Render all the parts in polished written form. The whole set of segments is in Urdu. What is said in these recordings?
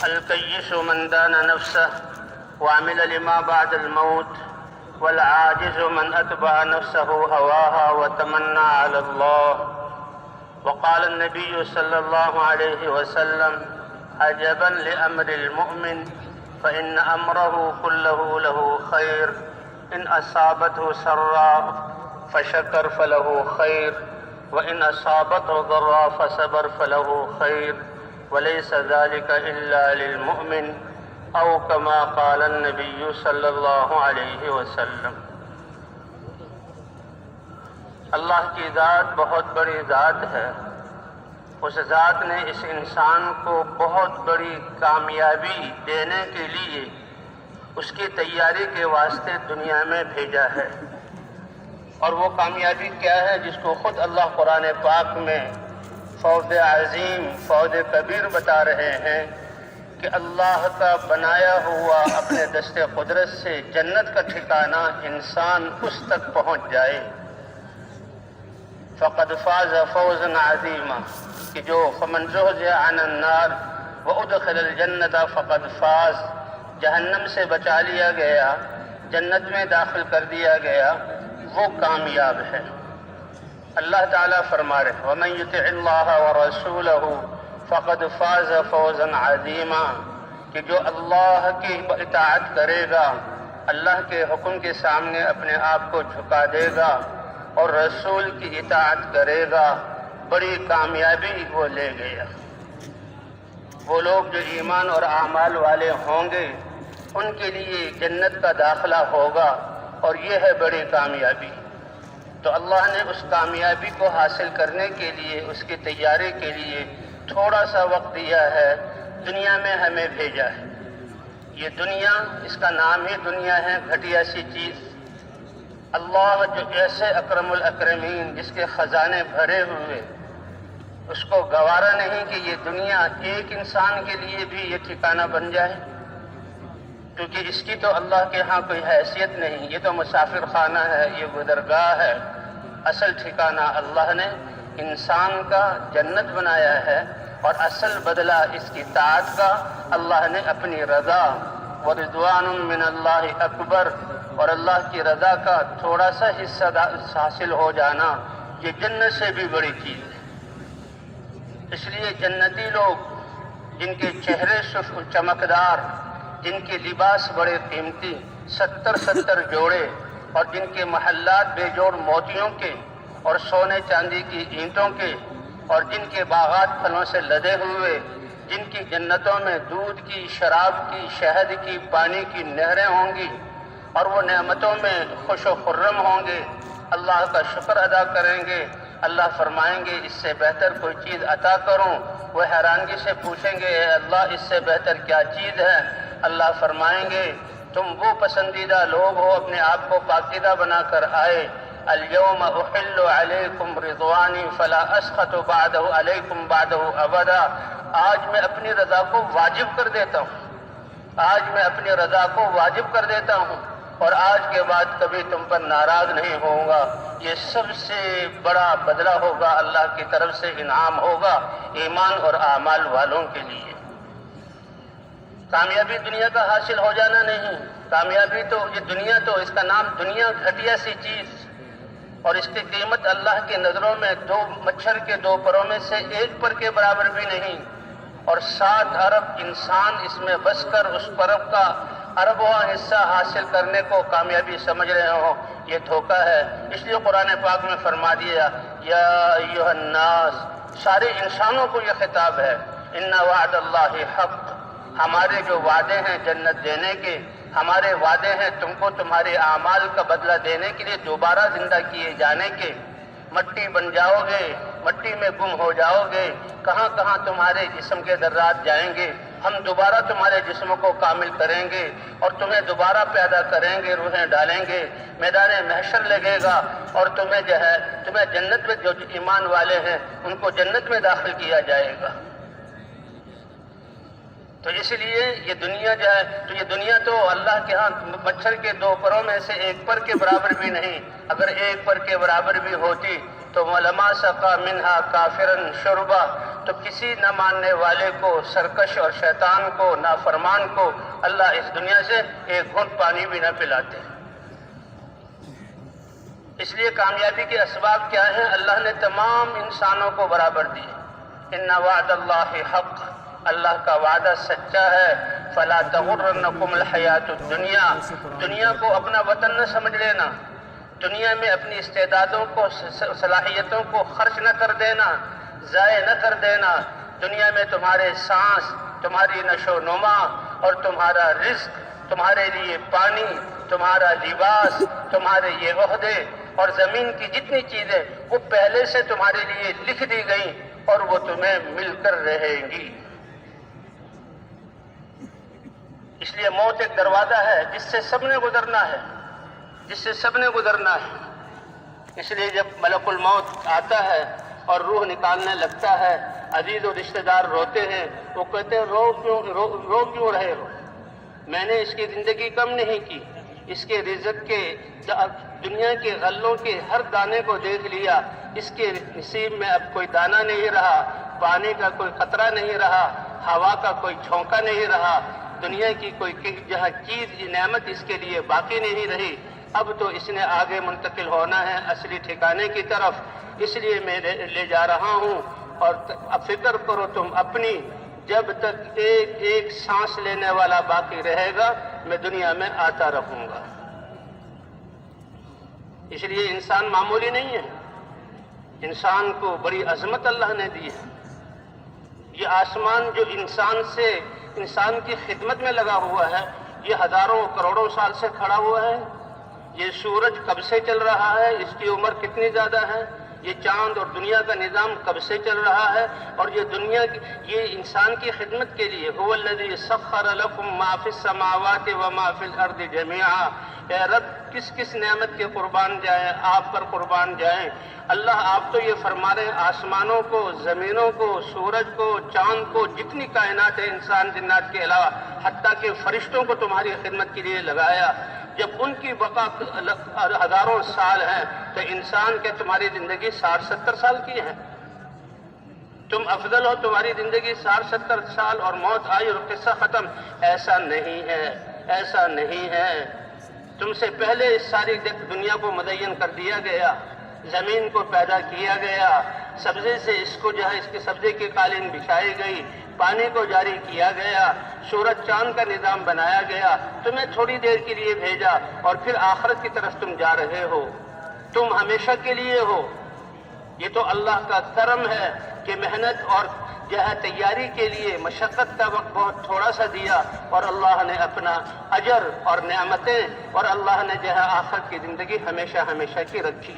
الكيس من دان نفسه وعمل لما بعد الموت، والعاجز من أتبع نفسه هواها وتمنى على الله. وقال النبي صلى الله عليه وسلم: عجبا لأمر المؤمن فإن أمره كله له خير، إن أصابته سراء فشكر فله خير، وإن أصابته ضراء فصبر فله خير، وليس ذلك إلا للمؤمن، أو كما قال النبي صلی اللہ علیہ وسلم. اللہ کی ذات بہت بڑی ذات ہے. اس ذات نے اس انسان کو بہت بڑی کامیابی دینے کے لیے اس کی تیاری کے واسطے دنیا میں بھیجا ہے. اور وہ کامیابی کیا ہے جس کو خود اللہ قرآن پاک میں فوز عظیم، فوز کبیر بتا رہے ہیں کہ اللہ کا بنایا ہوا اپنے دست قدرت سے جنت کا ٹھکانہ انسان اس تک پہنچ جائے. فقد فاز فوزا عظیما، کہ جو فمن زحزح عن النار وادخل الجنت فقد فاز، جہنم سے بچا لیا گیا، جنت میں داخل کر دیا گیا، وہ کامیاب ہے. اللہ تعالیٰ فرما رہے: ومن یطع اللہ ورسولہ فقد فاز فوزا عظیما، کہ جو اللہ کی اطاعت کرے گا، اللہ کے حکم کے سامنے اپنے آپ کو جھکا دے گا اور رسول کی اطاعت کرے گا، بڑی کامیابی وہ لے گیا. وہ لوگ جو ایمان اور اعمال والے ہوں گے ان کے لیے جنت کا داخلہ ہوگا، اور یہ ہے بڑی کامیابی. تو اللہ نے اس کامیابی کو حاصل کرنے کے لیے، اس کی تیاری کے لیے تھوڑا سا وقت دیا ہے، دنیا میں ہمیں بھیجا ہے. یہ دنیا، اس کا نام ہی دنیا ہے، گھٹیا سی چیز. اللہ جو ایسے اکرم الاکرمین، جس کے خزانے بھرے ہوئے، اس کو گوارا نہیں کہ یہ دنیا ایک انسان کے لیے بھی یہ ٹھکانہ بن جائے، کیونکہ اس کی تو اللہ کے ہاں کوئی حیثیت نہیں. یہ تو مسافر خانہ ہے، یہ گزرگاہ ہے. اصل ٹھکانہ اللہ نے انسان کا جنت بنایا ہے، اور اصل بدلہ اس کی طاعت کا اللہ نے اپنی رضا، ورضوان من اللہ اکبر، اور اللہ کی رضا کا تھوڑا سا حصہ حاصل ہو جانا، یہ جنت سے بھی بڑی چیز ہے. اس لیے جنتی لوگ، جن کے چہرے چمکدار، جن کے لباس بڑے قیمتی، 70 جوڑے، اور جن کے محلات بے جوڑ موتیوں کے اور سونے چاندی کی اینٹوں کے، اور جن کے باغات پھلوں سے لدے ہوئے، جن کی جنتوں میں دودھ کی، شراب کی، شہد کی، پانی کی نہریں ہوں گی، اور وہ نعمتوں میں خوش و خرم ہوں گے، اللہ کا شکر ادا کریں گے. اللہ فرمائیں گے اس سے بہتر کوئی چیز عطا کروں، وہ حیرانگی سے پوچھیں گے اے اللہ اس سے بہتر کیا چیز ہے؟ اللہ فرمائیں گے تم وہ پسندیدہ لوگ ہو، اپنے آپ کو پاکیزہ بنا کر آئے. اليوم احل علیکم رضوانی فلا اسخط بعدہ علیکم بعدہ ابدا. آج میں اپنی رضا کو واجب کر دیتا ہوں، آج میں اپنی رضا کو واجب کر دیتا ہوں، اور آج کے بعد کبھی تم پر ناراض نہیں ہوں گا. یہ سب سے بڑا بدلہ ہوگا، اللہ کی طرف سے انعام ہوگا ایمان اور اعمال والوں کے لیے. کامیابی دنیا کا حاصل ہو جانا نہیں، کامیابی تو یہ دنیا، تو اس کا نام دنیا گھٹیا سی چیز، اور اس کی قیمت اللہ کی نظروں میں 2 مچھر کے 2 پروں میں سے 1 پر کے برابر بھی نہیں. اور 7 ارب انسان اس میں بس کر اس پرب کا اربواں حصہ حاصل کرنے کو کامیابی سمجھ رہے ہوں، یہ دھوکہ ہے. اس لیے قرآن پاک میں فرما دیا یا ایھا الناس، سارے انسانوں کو یہ خطاب ہے. ان وعد اللہ حق، ہمارے جو وعدے ہیں جنت دینے کے، ہمارے وعدے ہیں تم کو تمہارے اعمال کا بدلہ دینے کے لیے، دوبارہ زندہ کیے جانے کے. مٹی بن جاؤ گے، مٹی میں گم ہو جاؤ گے، کہاں کہاں تمہارے جسم کے ذرات جائیں گے. ہم دوبارہ تمہارے جسموں کو کامل کریں گے اور تمہیں دوبارہ پیدا کریں گے، روحیں ڈالیں گے، میدان محشر لگے گا، اور تمہیں تمہیں جنت میں جو ایمان والے ہیں ان کو جنت میں داخل کیا جائے گا. تو اس لیے یہ دنیا تو یہ دنیا تو اللہ کے ہاں مچھر کے 2 پروں میں سے 1 پر کے برابر بھی نہیں. اگر 1 پر کے برابر بھی ہوتی تو لما سقا منہا کافرا شربا، تو کسی نہ ماننے والے کو، سرکش اور شیطان کو، نافرمان کو اللہ اس دنیا سے ایک گھونٹ پانی بھی نہ پلاتے۔ اس لیے کامیابی کے اسباب کیا ہیں؟ اللہ نے تمام انسانوں کو برابر دیے۔ ان وعد اللہ حق، اللہ کا وعدہ سچا ہے۔ فلا تغرنکم الحیات الدنیا، دنیا کو اپنا وطن نہ سمجھ لینا، دنیا میں اپنی استعدادوں کو، صلاحیتوں کو خرچ نہ کر دینا، ضائع نہ کر دینا۔ دنیا میں تمہارے سانس، تمہاری نشو و نما اور تمہارا رزق، تمہارے لیے پانی، تمہارا لباس، تمہارے یہ عہدے اور زمین کی جتنی چیزیں وہ پہلے سے تمہارے لیے لکھ دی گئیں اور وہ تمہیں مل کر رہیں گی۔ اس لیے موت ایک دروازہ ہے جس سے سب نے گزرنا ہے، جس سے سب نے گزرنا ہے۔ اس لیے جب ملک الموت آتا ہے اور روح نکالنے لگتا ہے، عزیز و رشتہ دار روتے ہیں، وہ کہتے ہیں رو کیوں رہے ہو؟ میں نے اس کی زندگی کم نہیں کی، اس کے رزق کے، دنیا کے غلوں کے ہر دانے کو دیکھ لیا، اس کے نصیب میں اب کوئی دانہ نہیں رہا، پانی کا کوئی قطرہ نہیں رہا، ہوا کا کوئی جھونکا نہیں رہا، دنیا کی کوئی جہاں چیز نعمت اس کے لیے باقی نہیں رہی۔ اب تو اس نے آگے منتقل ہونا ہے اصلی ٹھکانے کی طرف، اس لیے میں لے جا رہا ہوں۔ اور اب فکر کرو تم اپنی، جب تک ایک ایک سانس لینے والا باقی رہے گا میں دنیا میں آتا رہوں گا۔ اس لیے انسان معمولی نہیں ہے، انسان کو بڑی عظمت اللہ نے دی ہے۔ یہ آسمان جو انسان کی خدمت میں لگا ہوا ہے، یہ ہزاروں کروڑوں سال سے کھڑا ہوا ہے۔ یہ سورج کب سے چل رہا ہے، اس کی عمر کتنی زیادہ ہے۔ یہ چاند اور دنیا کا نظام کب سے چل رہا ہے، اور یہ انسان کی خدمت کے لیے۔ هو الذی سخر لکم ما فی السماوات وما فی الارض جميعا۔ اے رب کس کس نعمت کے قربان جائیں، آپ پر قربان جائیں۔ اللہ آپ تو یہ فرما رہے ہیں آسمانوں کو، زمینوں کو، سورج کو، چاند کو، جتنی کائنات ہے انسان جنات کے علاوہ، حتیٰ کہ فرشتوں کو تمہاری خدمت کے لیے لگایا۔ جب ان کی بقا ہزاروں سال ہیں تو انسان کے تمہاری زندگی 60-70 سال کی ہے۔ تم افضل ہو، تمہاری زندگی 60-70 سال اور موت آئی اور قصہ ختم۔ ایسا نہیں ہے، ایسا نہیں ہے۔ تم سے پہلے اس ساری دنیا کو مزین کر دیا گیا، زمین کو پیدا کیا گیا، سبزے سے اس کے سبزے کی قالین بچھائی گئی، پانی کو جاری کیا گیا، سورج چاند کا نظام بنایا گیا، تمہیں تھوڑی دیر کے لیے بھیجا اور پھر آخرت کی طرف تم جا رہے ہو، تم ہمیشہ کے لیے ہو۔ یہ تو اللہ کا کرم ہے کہ محنت اور تیاری کے لیے مشقت کا وقت بہت تھوڑا سا دیا، اور اللہ نے اپنا اجر اور نعمتیں اور اللہ نے آخرت کی زندگی ہمیشہ ہمیشہ کی رکھی۔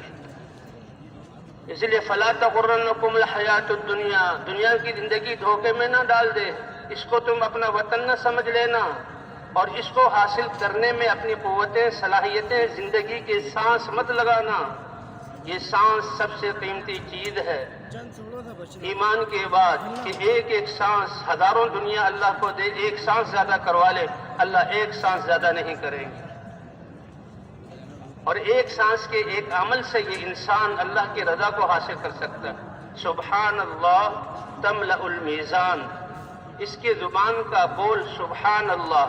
اس لیے فلا تغرنکم الحیات الدنیا، دنیا کی زندگی دھوکے میں نہ ڈال دے، اس کو تم اپنا وطن نہ سمجھ لینا، اور اس کو حاصل کرنے میں اپنی قوتیں، صلاحیتیں، زندگی کے سانس مت لگانا۔ یہ سانس سب سے قیمتی چیز ہے ایمان کے بعد، کہ ایک ایک سانس ہزاروں دنیا اللہ کو دے، ایک سانس زیادہ کروا لے، اللہ ایک سانس زیادہ نہیں کریں گے۔ اور ایک سانس کے ایک عمل سے یہ انسان اللہ کی رضا کو حاصل کر سکتا ہے۔ سبحان اللہ تملأ المیزان، اس کی زبان کا بول سبحان اللہ،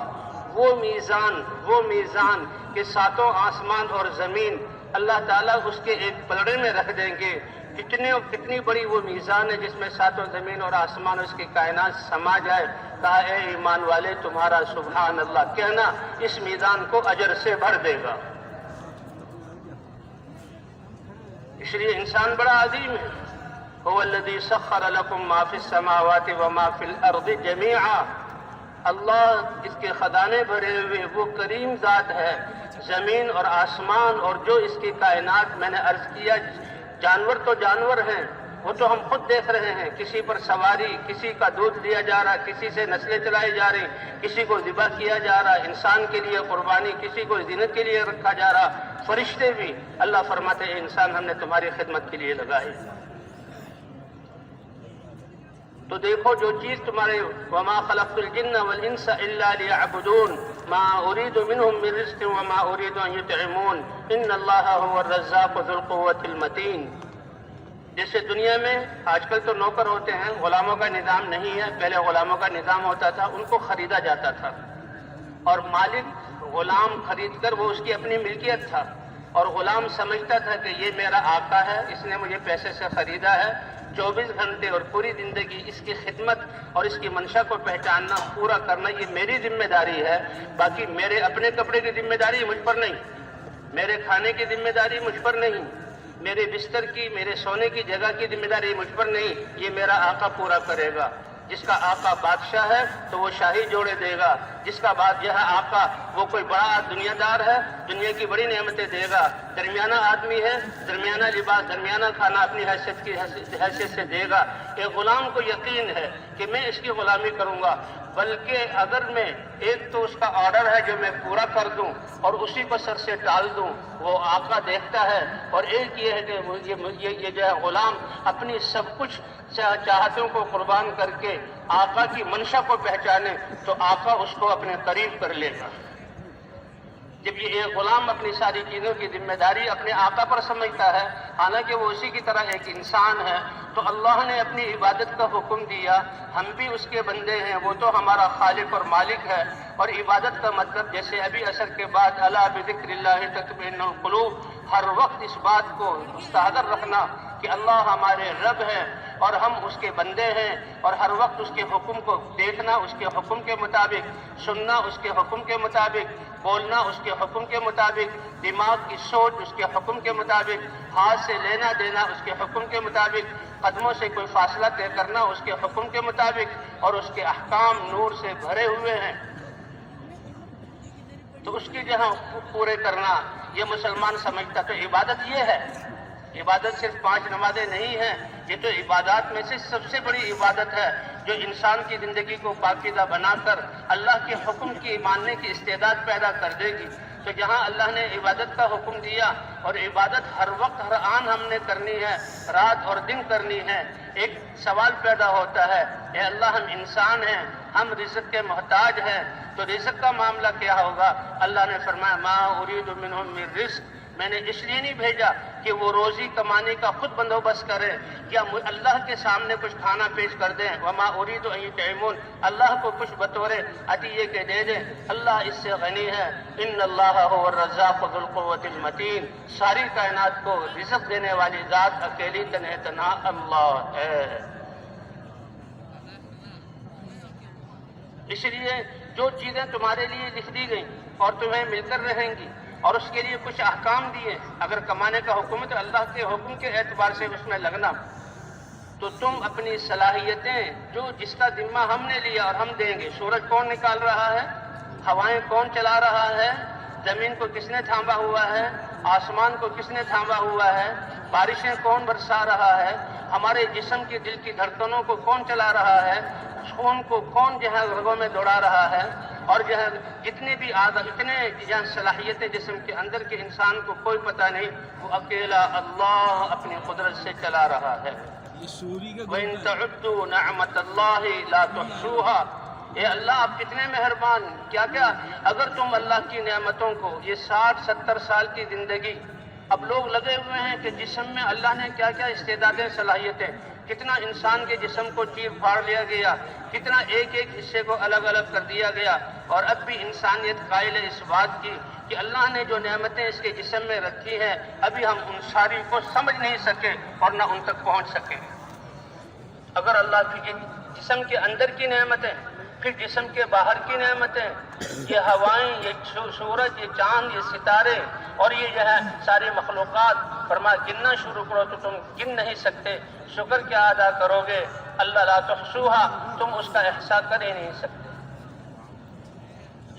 وہ میزان کہ ساتوں آسمان اور زمین اللہ تعالیٰ اس کے ایک پلڑے میں رکھ دیں گے۔ کتنی بڑی وہ میزان ہے جس میں ساتوں زمین اور آسمان اس کی کائنات سما جائے۔ کہا اے ایمان والے تمہارا سبحان اللہ کہنا اس میزان کو اجر سے بھر دے گا۔ اس لیے انسان بڑا عظیم ہے۔ هو الذی سخر لکم ما فی السماوات وما فی الارض جميعا، اللہ اس کے خزانے بھرے ہوئے وہ کریم ذات ہے۔ زمین اور آسمان اور جو اس کی کائنات، میں نے عرض کیا جانور تو جانور ہیں، وہ تو ہم خود دیکھ رہے ہیں، کسی پر سواری، کسی کا دودھ لیا جا رہا، کسی سے نسلیں چلائی جا رہی، کسی کو ذبح کیا جا رہا، انسان کے لیے قربانی، کسی کو زینت کے لیے رکھا جا رہا، فرشتے بھی۔ اللہ فرماتے ہیں انسان ہم نے تمہاری خدمت کے لیے لگائے۔ تو دیکھو جو چیز تمہارے وما خلقت الجن والانس الا ليعبدون ما اريد منهم من رزق وما اريد ان يطعمون ان الله هو الرزاق ذو القوة المتين۔ جیسے دنیا میں آج کل تو نوکر ہوتے ہیں، غلاموں کا نظام نہیں ہے، پہلے غلاموں کا نظام ہوتا تھا، ان کو خریدا جاتا تھا اور مالک غلام خرید کر وہ اس کی اپنی ملکیت تھا، اور غلام سمجھتا تھا کہ یہ میرا آقا ہے، اس نے مجھے پیسے سے خریدا ہے، 24 گھنٹے اور پوری زندگی اس کی خدمت اور اس کی منشا کو پہچاننا، پورا کرنا یہ میری ذمہ داری ہے، باقی میرے اپنے کپڑے کی ذمہ داری مجھ پر نہیں، میرے کھانے کی ذمہ داری مجھ پر نہیں، میرے بستر کی، میرے سونے کی جگہ کی ذمہ داری مجھ پر نہیں، یہ میرا آقا پورا کرے گا۔ جس کا آقا بادشاہ ہے تو وہ شاہی جوڑے دے گا، جس کا بادشاہ آقا وہ کوئی بڑا دنیا دار ہے، دنیا کی بڑی نعمتیں دے گا، درمیانہ آدمی ہے، درمیانہ لباس، درمیانہ کھانا اپنی حیثیت سے دے گا۔ ایک غلام کو یقین ہے کہ میں اس کی غلامی کروں گا، بلکہ اگر میں ایک تو اس کا آرڈر ہے جو میں پورا کر دوں اور اسی کو سر سے ٹال دوں، وہ آقا دیکھتا ہے، اور ایک یہ ہے کہ یہ جو ہے غلام اپنی سب کچھ چاہتوں کو قربان کر کے آقا کی منشا کو پہچانے تو آقا اس کو اپنے قریب کر لے گا۔ جب یہ ایک غلام اپنی ساری چیزوں کی ذمہ داری اپنے آقا پر سمجھتا ہے، حالانکہ وہ اسی کی طرح ایک انسان ہے، تو اللہ نے اپنی عبادت کا حکم دیا، ہم بھی اس کے بندے ہیں، وہ تو ہمارا خالق اور مالک ہے، اور عبادت کا مطلب جیسے ابھی عصر کے بعد الا بذکر اللہ تطمئن القلوب، ہر وقت اس بات کو مستحضر رکھنا کہ اللہ ہمارے رب ہے اور ہم اس کے بندے ہیں، اور ہر وقت اس کے حکم کو دیکھنا، اس کے حکم کے مطابق سننا، اس کے حکم کے مطابق بولنا، اس کے حکم کے مطابق دماغ کی سوچ اس کے حکم کے مطابق، ہاتھ سے لینا دینا اس کے حکم کے مطابق، قدموں سے کوئی فاصلہ طے کرنا اس کے حکم کے مطابق، اور اس کے احکام نور سے بھرے ہوئے ہیں، تو اس کی جہاں پورے کرنا یہ مسلمان سمجھتا۔ تو عبادت یہ ہے، عبادت صرف 5 نمازیں نہیں ہیں، یہ تو عبادات میں سے سب سے بڑی عبادت ہے جو انسان کی زندگی کو پاکیزہ بنا کر اللہ کے حکم کی ماننے کی استعداد پیدا کر دے گی۔ تو جہاں اللہ نے عبادت کا حکم دیا اور عبادت ہر وقت ہر آن ہم نے کرنی ہے، رات اور دن کرنی ہے، ایک سوال پیدا ہوتا ہے، اے اللہ ہم انسان ہیں، ہم رزق کے محتاج ہیں، تو رزق کا معاملہ کیا ہوگا؟ اللہ نے فرمایا ما ارید منہم من رزق، میں نے اس لیے نہیں بھیجا کہ وہ روزی کمانے کا خود بندوبست کرے یا اللہ کے سامنے کچھ کھانا پیش کر دیں، وما ارید ان یطعمون، اللہ کو کچھ بطور عطیے کے دے دیں، اللہ اس سے غنی ہے، ان اللہ هو الرزاق ذو القوة المتین، ساری کائنات کو رزق دینے والی ذات اکیلی تنہا اللہ ہے۔ اس لیے جو چیزیں تمہارے لیے لکھ دی گئیں اور تمہیں مل کر رہیں گی اور اس کے لیے کچھ احکام دیے، اگر کمانے کا حکم ہے تو اللہ کے حکم کے اعتبار سے اس میں لگنا، تو تم اپنی صلاحیتیں جو جس کا ذمہ ہم نے لیا اور ہم دیں گے، سورج کون نکال رہا ہے، ہوائیں کون چلا رہا ہے، زمین کو کس نے تھاما ہوا ہے، آسمان کو کس نے تھاما ہوا ہے، بارشیں کون برسا رہا ہے، ہمارے جسم کی دل کی دھڑکنوں کو کون چلا رہا ہے، خون کو کون جو ہے رگوں میں دوڑا رہا ہے، اور جو ہے جتنے بھی اتنے صلاحیتیں جسم کے اندر کے انسان کو کوئی پتہ نہیں، وہ اکیلا اللہ اپنی قدرت سے چلا رہا ہے۔ وَإِن تَعُدُّوا نِعْمَتَ اللَّهِ لَا تُحْصُوهَا، اے اللہ آپ کتنے مہربان، کیا اگر تم اللہ کی نعمتوں کو، یہ 60-70 سال کی زندگی، اب لوگ لگے ہوئے ہیں کہ جسم میں اللہ نے کیا کیا استعدادیں صلاحیتیں، کتنا انسان کے جسم کو چیر پھاڑ لیا گیا، کتنا ایک ایک حصے کو الگ الگ کر دیا گیا، اور اب بھی انسانیت قائل ہے اس بات کی کہ اللہ نے جو نعمتیں اس کے جسم میں رکھی ہیں ابھی ہم ان ساری کو سمجھ نہیں سکے اور نہ ان تک پہنچ سکے۔ اگر اللہ کی جسم کے اندر کی نعمتیں، پھر جسم کے باہر کی نعمتیں، یہ ہوائیں، یہ سورج، یہ چاند، یہ ستارے اور یہ جو ہے ساری مخلوقات، فرمایا گننا شروع کرو تو تم گن نہیں سکتے، شکر کیا ادا کرو گے، اللہ لا تحصوہا، تم اس کا احصاء کر ہی نہیں سکتے۔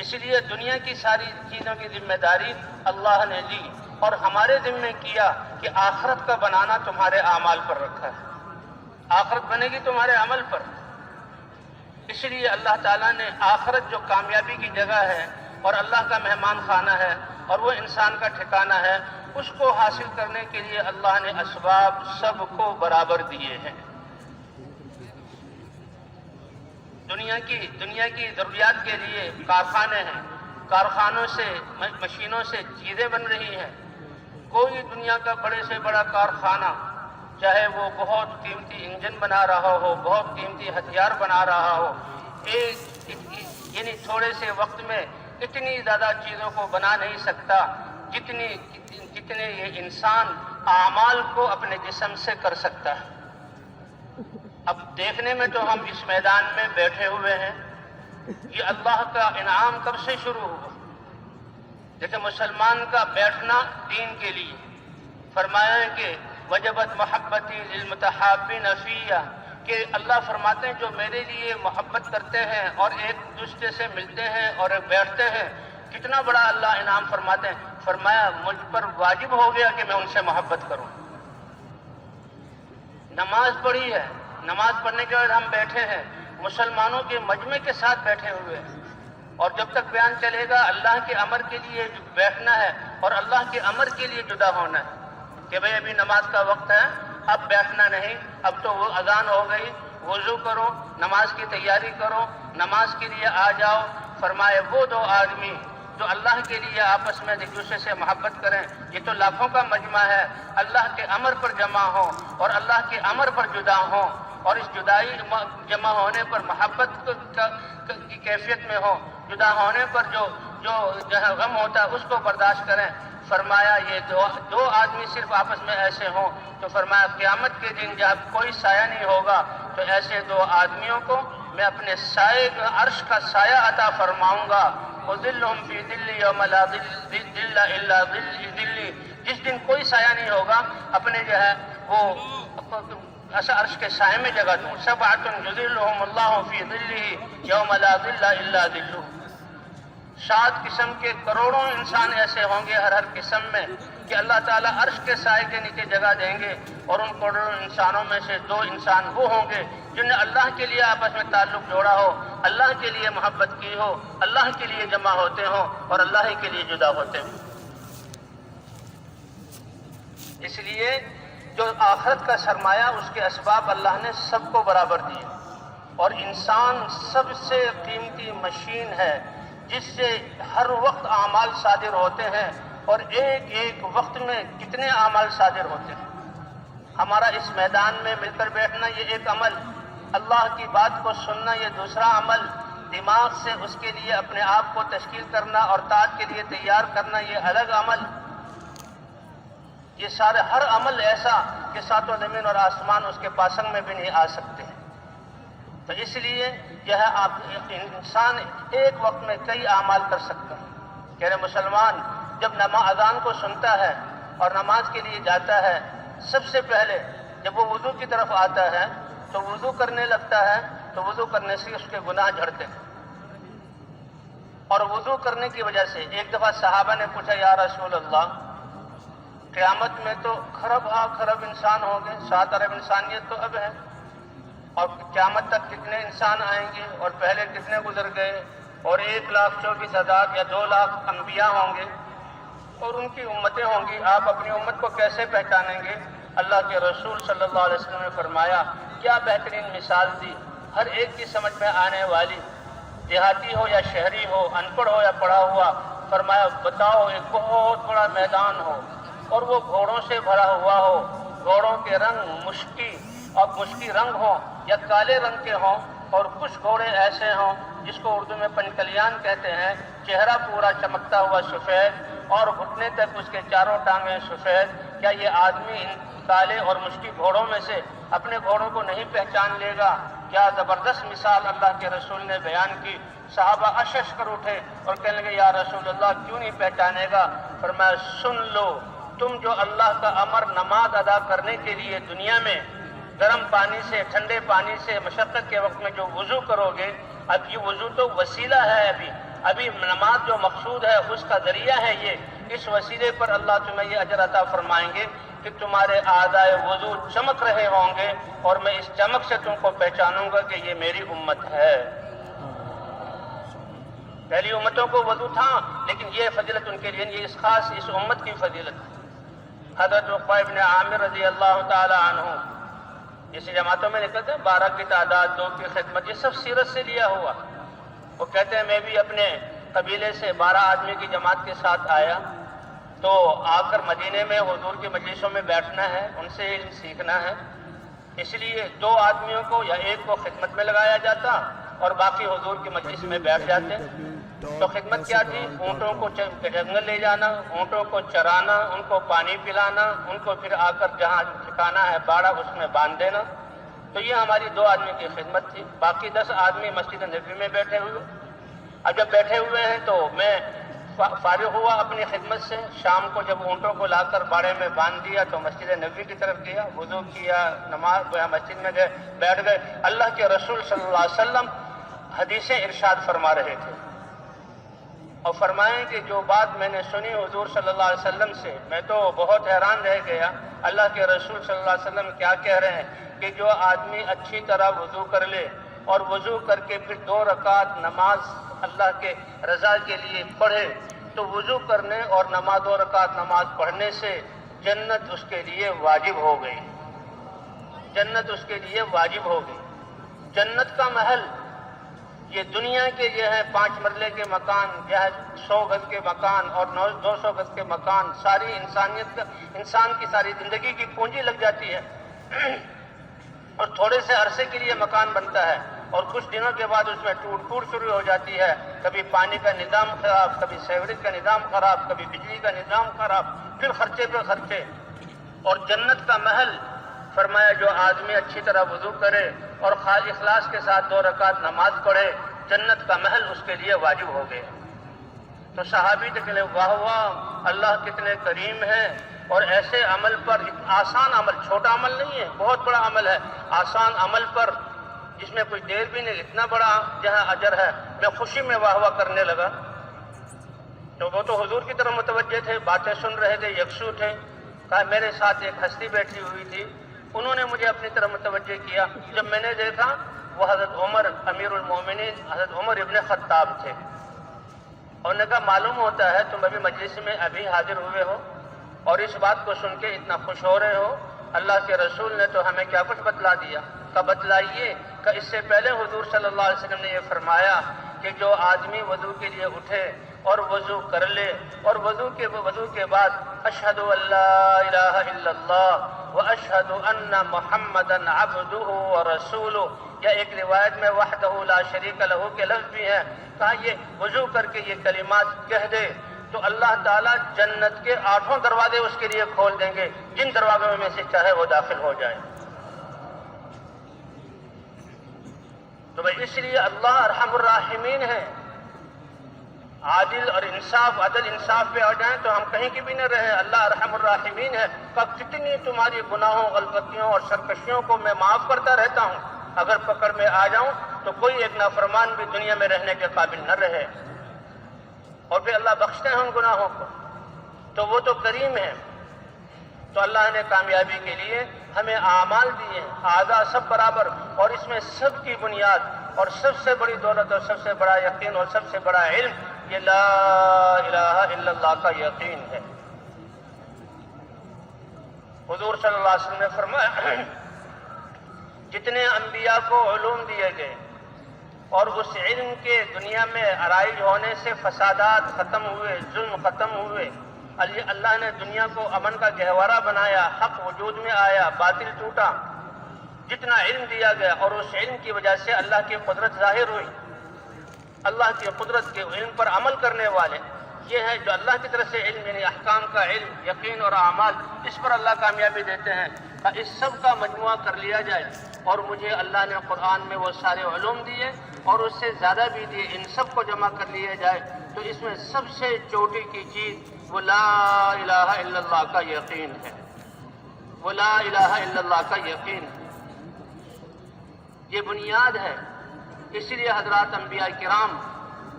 اس لیے دنیا کی ساری چیزوں کی ذمہ داری اللہ نے لی اور ہمارے ذمہ کیا کہ آخرت کا بنانا تمہارے اعمال پر رکھا ہے، آخرت بنے گی تمہارے عمل پر۔ اس لیے اللہ تعالیٰ نے آخرت جو کامیابی کی جگہ ہے اور اللہ کا مہمان خانہ ہے اور وہ انسان کا ٹھکانہ ہے، اس کو حاصل کرنے کے لیے اللہ نے اسباب سب کو برابر دیے ہیں۔ دنیا کی ضروریات کے لیے کارخانے ہیں، کارخانوں سے، مشینوں سے چیزیں بن رہی ہیں۔ کوئی دنیا کا بڑے سے بڑا کارخانہ چاہے وہ بہت قیمتی انجن بنا رہا ہو، بہت قیمتی ہتھیار بنا رہا ہو، یعنی تھوڑے سے وقت میں اتنی زیادہ چیزوں کو بنا نہیں سکتا جتنے یہ انسان اعمال کو اپنے جسم سے کر سکتا ہے۔ اب دیکھنے میں تو ہم اس میدان میں بیٹھے ہوئے ہیں، یہ اللہ کا انعام کب سے شروع ہوا؟ جیسے مسلمان کا بیٹھنا دین کے لیے، فرمایا ہے کہ وجبت محبتی للمتحابین فیہ، کہ اللہ فرماتے ہیں جو میرے لیے محبت کرتے ہیں اور ایک دوسرے سے ملتے ہیں اور بیٹھتے ہیں، کتنا بڑا اللہ انعام فرماتے ہیں۔ فرمایا مجھ پر واجب ہو گیا کہ میں ان سے محبت کروں۔ نماز پڑھی ہے، نماز پڑھنے کے بعد ہم بیٹھے ہیں، مسلمانوں کے مجمع کے ساتھ بیٹھے ہوئے ہیں، اور جب تک بیان چلے گا اللہ کے امر کے لیے بیٹھنا ہے اور اللہ کے امر کے لیے جدا ہونا ہے کہ بھئی ابھی نماز کا وقت ہے، اب بیٹھنا نہیں، اب تو وہ اذان ہو گئی، وضو کرو، نماز کی تیاری کرو، نماز کے لیے آ جاؤ۔ فرمائے وہ دو آدمی جو اللہ کے لیے آپس میں ایک دوسرے سے محبت کریں، یہ تو لاکھوں کا مجمع ہے، اللہ کے امر پر جمع ہوں اور اللہ کے امر پر جدا ہوں، اور اس جدائی جمع ہونے پر محبت کی کیفیت میں ہو، جدا ہونے پر جو ہے غم ہوتا ہے اس کو برداشت کریں۔ فرمایا یہ دو آدمی صرف آپس میں ایسے ہوں تو فرمایا قیامت کے دن جب کوئی سایہ نہیں ہوگا تو ایسے دو آدمیوں کو میں اپنے سائے عرش کا سایہ عطا فرماؤں گا۔ وَظِلُّهُمْ فِي ظِلِّ يَوْمَ لَا ظِلَّ إِلَّا ظِلِّي، جس دن کوئی سایہ نہیں ہوگا اپنے جو ہے وہ عرش کے سائے میں جگہ دوں۔ سَبْعَةٌ يُظِلُّهُمُ اللَّهُ فِي ظِلِّهِ يَوْمَ لَا ظِلَّ إِلَّا ظِلُّهُ۔ 7 قسم کے کروڑوں انسان ایسے ہوں گے ہر قسم میں کہ اللہ تعالیٰ عرش کے سائے کے نیچے جگہ دیں گے، اور ان کروڑوں انسانوں میں سے 2 انسان وہ ہوں گے جن نے اللہ کے لیے آپس میں تعلق جوڑا ہو، اللہ کے لیے محبت کی ہو، اللہ کے لیے جمع ہوتے ہوں اور اللہ ہی کے لیے جدا ہوتے ہوں۔ اس لیے جو آخرت کا سرمایہ اس کے اسباب اللہ نے سب کو برابر دیے، اور انسان سب سے قیمتی مشین ہے جس سے ہر وقت اعمال صادر ہوتے ہیں، اور ایک ایک وقت میں کتنے اعمال صادر ہوتے ہیں۔ ہمارا اس میدان میں مل کر بیٹھنا یہ ایک عمل، اللہ کی بات کو سننا یہ دوسرا عمل، دماغ سے اس کے لیے اپنے آپ کو تشکیل کرنا اور طاعت کے لیے تیار کرنا یہ الگ عمل۔ یہ سارے ہر عمل ایسا کہ 7 زمین اور آسمان اس کے پاسنگ میں بھی نہیں آ سکتے۔ تو اس لیے جو ہے آپ انسان ایک وقت میں کئی اعمال کر سکتا ہے۔ کہہ رہے مسلمان جب اذان کو سنتا ہے اور نماز کے لیے جاتا ہے، سب سے پہلے جب وہ وضو کی طرف آتا ہے تو وضو کرنے لگتا ہے تو وضو کرنے سے اس کے گناہ جھڑتے ہیں، اور وضو کرنے کی وجہ سے ایک دفعہ صحابہ نے پوچھا یا رسول اللہ قیامت میں تو خرب انسان ہوں گے، 7 ارب انسانیت تو اب ہے، اور قیامت تک کتنے انسان آئیں گے اور پہلے کتنے گزر گئے، اور 1,24,000 یا 2 لاکھ انبیاء ہوں گے اور ان کی امتیں ہوں گی، آپ اپنی امت کو کیسے پہچانیں گے؟ اللہ کے رسول صلی اللہ علیہ وسلم نے فرمایا کیا بہترین مثال دی، ہر ایک کی سمجھ میں آنے والی، دیہاتی ہو یا شہری ہو، ان پڑھ ہو یا پڑھا ہوا۔ فرمایا بتاؤ ایک بہت بڑا میدان ہو اور وہ گھوڑوں سے بھرا ہوا ہو، گھوڑوں کے رنگ مشکی رنگ ہوں یا کالے رنگ کے ہوں، اور کچھ گھوڑے ایسے ہوں جس کو اردو میں پنکلیان کہتے ہیں، چہرہ پورا چمکتا ہوا سفید اور گھٹنے تک اس کے چاروں ٹانگیں سفید، کیا یہ آدمی ان کالے اور مشکی گھوڑوں میں سے اپنے گھوڑوں کو نہیں پہچان لے گا؟ کیا زبردست مثال اللہ کے رسول نے بیان کی۔ صحابہ اشش کر اٹھے اور کہنے لگے یا رسول اللہ کیوں نہیں پہچانے گا؟ فرمایا سن لو، تم جو اللہ کا امر نماز ادا کرنے کے لیے دنیا میں گرم پانی سے ٹھنڈے پانی سے مشقت کے وقت میں جو وضو کرو گے، اب یہ وضو تو وسیلہ ہے، ابھی نماز جو مقصود ہے اس کا ذریعہ ہے یہ، اس وسیلے پر اللہ تمہیں یہ اجر عطا فرمائیں گے کہ تمہارے اعضائے وضو چمک رہے ہوں گے، اور میں اس چمک سے تم کو پہچانوں گا کہ یہ میری امت ہے۔ پہلی امتوں کو وضو تھا لیکن یہ فضیلت ان کے لیے، یہ خاص اس امت کی فضیلت۔ حضرت عقبہ ابن عامر رضی اللہ تعالی عنہ جیسے جماعتوں میں نکلتے ہیں 12 کی تعداد، 2 کی خدمت، یہ سب سیرت سے لیا ہوا۔ وہ کہتے ہیں میں بھی اپنے قبیلے سے 12 آدمی کی جماعت کے ساتھ آیا، تو آ کر مدینے میں حضور کی مجلسوں میں بیٹھنا ہے، ان سے علم سیکھنا ہے، اس لیے 2 آدمیوں کو یا 1 کو خدمت میں لگایا جاتا اور باقی حضور کی مجلس میں بیٹھ جاتے۔ تو خدمت کیا تھی؟ اونٹوں کو جنگل لے جانا، اونٹوں کو چرانا، ان کو پانی پلانا، ان کو پھر آ کر جہاں ٹھکانا ہے باڑہ اس میں باندھ دینا۔ تو یہ ہماری 2 آدمی کی خدمت تھی۔ باقی 10 آدمی مسجد نبوی میں بیٹھے ہوئے۔ اب جب بیٹھے ہوئے ہیں تو میں فارغ ہوا اپنی خدمت سے، شام کو جب اونٹوں کو لا کر باڑے میں باندھ دیا تو مسجد نبوی کی طرف گیا، وضو کیا، نماز مسجد میں گئے، بیٹھ گئے۔ اللہ کے رسول صلی اللہ علیہ وسلم حدیثیں ارشاد فرما رہے تھے اور فرمائیں کہ جو بات میں نے سنی حضور صلی اللہ علیہ وسلم سے، میں تو بہت حیران رہ گیا۔ اللہ کے رسول صلی اللہ علیہ وسلم کیا کہہ رہے ہیں کہ جو آدمی اچھی طرح وضو کر لے اور وضو کر کے پھر 2 رکعت نماز اللہ کے رضا کے لیے پڑھے تو وضو کرنے اور 2 رکعت نماز پڑھنے سے جنت اس کے لیے واجب ہو گئی، جنت اس کے لیے واجب ہو گئی۔ جنت کا محل یہ دنیا کے یہ ہے 5 مرلے کے مکان، یہ 100 گز کے مکان اور 200 گز کے مکان، ساری انسانیت کا انسان کی ساری زندگی کی پونجی لگ جاتی ہے اور تھوڑے سے عرصے کے لیے مکان بنتا ہے اور کچھ دنوں کے بعد اس میں ٹوٹ پھوٹ شروع ہو جاتی ہے، کبھی پانی کا نظام خراب، کبھی سیوریج کا نظام خراب، کبھی بجلی کا نظام خراب، پھر خرچے پہ خرچے۔ اور جنت کا محل فرمایا جو آدمی اچھی طرح وضو کرے اور خالی اخلاص کے ساتھ 2 رکعت نماز پڑھے جنت کا محل اس کے لیے واجب ہو گیا۔ تو صحابی نکلے، واہ واہ اللہ کتنے کریم ہیں، اور ایسے عمل پر، آسان عمل، چھوٹا عمل نہیں ہے، بہت بڑا عمل ہے، آسان عمل پر جس میں کوئی دیر بھی نہیں، اتنا بڑا جہاں اجر ہے۔ میں خوشی میں واہ واہ کرنے لگا تو وہ تو حضور کی طرف متوجہ تھے، باتیں سن رہے تھے، یکسو تھے۔ کہا میرے ساتھ ایک ہستی بیٹھی ہوئی تھی، انہوں نے مجھے اپنی طرف متوجہ کیا۔ جب میں نے دیکھا وہ حضرت عمر امیر المومنین حضرت عمر ابن خطاب تھے، اور نے کہا معلوم ہوتا ہے تم ابھی مجلس میں ابھی حاضر ہوئے ہو اور اس بات کو سن کے اتنا خوش ہو رہے ہو، اللہ کے رسول نے تو ہمیں کیا کچھ بتلا دیا۔ کہ بتلائیے کہ اس سے پہلے حضور صلی اللہ علیہ وسلم نے یہ فرمایا کہ جو آدمی وضو کے لیے اٹھے اور وضو کر لے اور وضو کے بعد اشہد ان لا الہ الا اللہ واشہد ان محمدا عبدہ ورسولہ، یا ایک روایت میں وحدہ لا شریک لہ کے لفظ بھی ہیں، کہا یہ وضو کر کے یہ کلمات کہہ دے تو اللہ تعالیٰ جنت کے 8 دروازے اس کے لیے کھول دیں گے، جن دروازوں میں سے چاہے وہ داخل ہو جائے۔ تو بھائی اس لیے اللہ ارحم الراحمین ہے، عادل اور انصاف، عدل انصاف پہ آ جائیں تو ہم کہیں کی بھی نہ رہے، اللہ ارحم الراحمین ہے۔ کہ کتنی تمہاری گناہوں، غلطیوں اور سرکشیوں کو میں معاف کرتا رہتا ہوں، اگر پکڑ میں آ جاؤں تو کوئی ایک نافرمان بھی دنیا میں رہنے کے قابل نہ رہے، اور پھر اللہ بخشتے ہیں ان گناہوں کو، تو وہ تو کریم ہے۔ تو اللہ نے کامیابی کے لیے ہمیں اعمال دیے ہیں، اعضاء سب برابر، اور اس میں سب کی بنیاد اور سب سے بڑی دولت اور سب سے بڑا یقین اور سب سے بڑا علم یہ لا الہ الا اللہ کا یقین ہے۔ حضور صلی اللہ علیہ وسلم نے فرمایا جتنے انبیاء کو علوم دیے گئے اور اس علم کے دنیا میں عرائج ہونے سے فسادات ختم ہوئے، ظلم ختم ہوئے، اللہ نے دنیا کو امن کا گہوارہ بنایا، حق وجود میں آیا، باطل ٹوٹا، جتنا علم دیا گیا اور اس علم کی وجہ سے اللہ کی قدرت ظاہر ہوئی، اللہ کی قدرت کے علم پر عمل کرنے والے یہ ہے جو اللہ کی طرف سے علم، یعنی احکام کا علم، یقین اور اعمال، اس پر اللہ کامیابی دیتے ہیں۔ اس سب کا مجموعہ کر لیا جائے، اور مجھے اللہ نے قرآن میں وہ سارے علوم دیے اور اس سے زیادہ بھی دیے، ان سب کو جمع کر لیا جائے تو اس میں سب سے چوٹی کی چیز وہ لا الہ الا اللہ کا یقین ہے، وہ لا الہ الا اللہ کا یقین ہے، یہ بنیاد ہے۔ اس لیے حضرات انبیاء کرام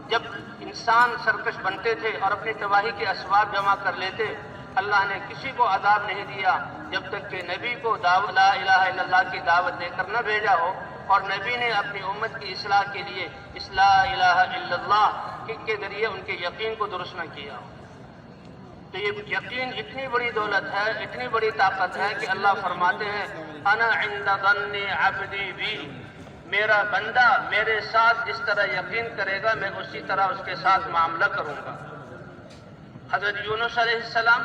جب انسان سرکش بنتے تھے اور اپنی تباہی کے اسباب جمع کر لیتے، اللہ نے کسی کو عذاب نہیں دیا جب تک کہ نبی کو لا الہ الا اللہ کی دعوت دے کر نہ بھیجا ہو، اور نبی نے اپنی امت کی اصلاح کے لیے اس لا الہ الا اللہ کے ذریعے ان کے یقین کو درست نہ کیا ہو۔ تو یہ یقین اتنی بڑی دولت ہے، اتنی بڑی طاقت ہے کہ اللہ فرماتے ہیں انا عند ظن عبدی بی، میرا بندہ میرے ساتھ جس طرح یقین کرے گا میں اسی طرح اس کے ساتھ معاملہ کروں گا۔ حضرت یونس علیہ السلام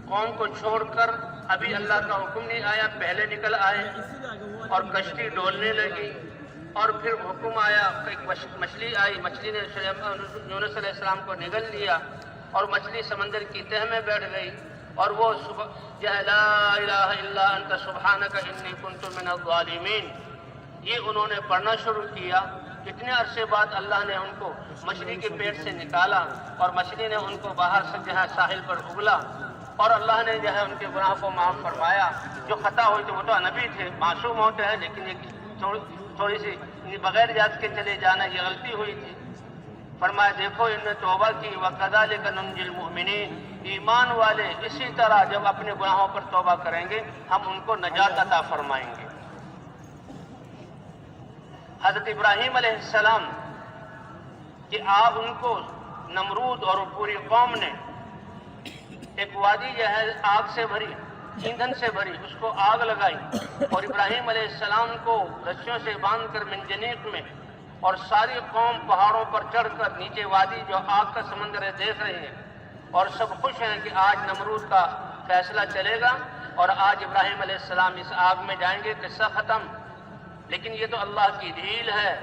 قوم کو چھوڑ کر ابھی اللہ کا حکم نہیں آیا، پہلے نکل آئے اور کشتی ڈولنے لگی، اور پھر حکم آیا، ایک مچھلی آئی، مچھلی نے یونس علیہ السلام کو نگل لیا اور مچھلی سمندر کی تہ میں بیٹھ گئی، اور وہ لا الہ الا انت سبحانک انی کنت من الظالمین یہ انہوں نے پڑھنا شروع کیا۔ اتنے عرصے بعد اللہ نے ان کو مچھلی کے پیٹ سے نکالا اور مچھلی نے ان کو باہر سے ساحل پر اگلا، اور اللہ نے ان کے گناہ کو معاف فرمایا۔ جو خطا ہوئی تھی وہ تو نبی تھے، معصوم ہوتے ہیں، لیکن یہ تھوڑی سی بغیر یاد کے چلے جانا یہ غلطی ہوئی تھی۔ فرمایا دیکھو انہوں نے توبہ کی، وَكَذَلِكَ نُنْجِي الْمُؤْمِنِينَ ایمان والے اسی طرح جب اپنے گناہوں پر توبہ کریں گے ہم ان کو نجات عطا فرمائیں گے۔ حضرت ابراہیم علیہ السلام کہ آپ ان کو نمرود اور پوری قوم نے ایک وادی جو ہے آگ سے بھری، ایندھن سے بھری، اس کو آگ لگائی، اور ابراہیم علیہ السلام کو رسیوں سے باندھ کر منجنیق میں، اور ساری قوم پہاڑوں پر چڑھ کر نیچے وادی جو آگ کا سمندر ہے دیکھ رہے ہیں، اور سب خوش ہیں کہ آج نمرود کا فیصلہ چلے گا اور آج ابراہیم علیہ السلام اس آگ میں جائیں گے، قصہ ختم۔ لیکن یہ تو اللہ کی ڈھیل ہے،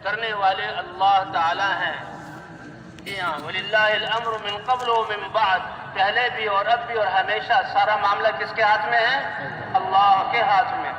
کرنے والے اللہ تعالی ہیں۔ وَلِلَّهِ الْأَمْرُ مِنْ قَبْلُ وَمِنْ بَعْدُ پہلے بھی اور اب بھی اور ہمیشہ سارا معاملہ کس کے ہاتھ میں ہے؟ اللہ کے ہاتھ میں۔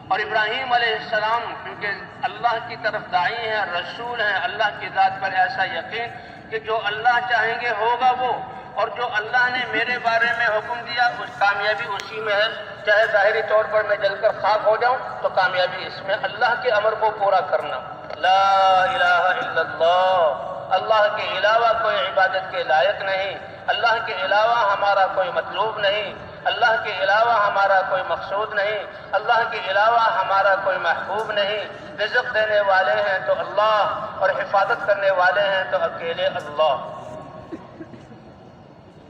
اور ابراہیم علیہ السلام کیونکہ اللہ کی طرف داعی ہیں، رسول ہیں، اللہ کی ذات پر ایسا یقین کہ جو اللہ چاہیں گے ہوگا وہ، اور جو اللہ نے میرے بارے میں حکم دیا اس کامیابی اسی میں ہے، چاہے ظاہری طور پر میں جل کر خاک ہو جاؤں تو کامیابی اس میں اللہ کے امر کو پورا کرنا۔ لا الہ الا اللہ، اللہ کے علاوہ کوئی عبادت کے لائق نہیں، اللہ کے علاوہ ہمارا کوئی مطلوب نہیں، اللہ کے علاوہ ہمارا کوئی مقصود نہیں، اللہ کے علاوہ ہمارا کوئی محبوب نہیں۔ رزق دینے والے ہیں تو اللہ، اور حفاظت کرنے والے ہیں تو اکیلے اللہ۔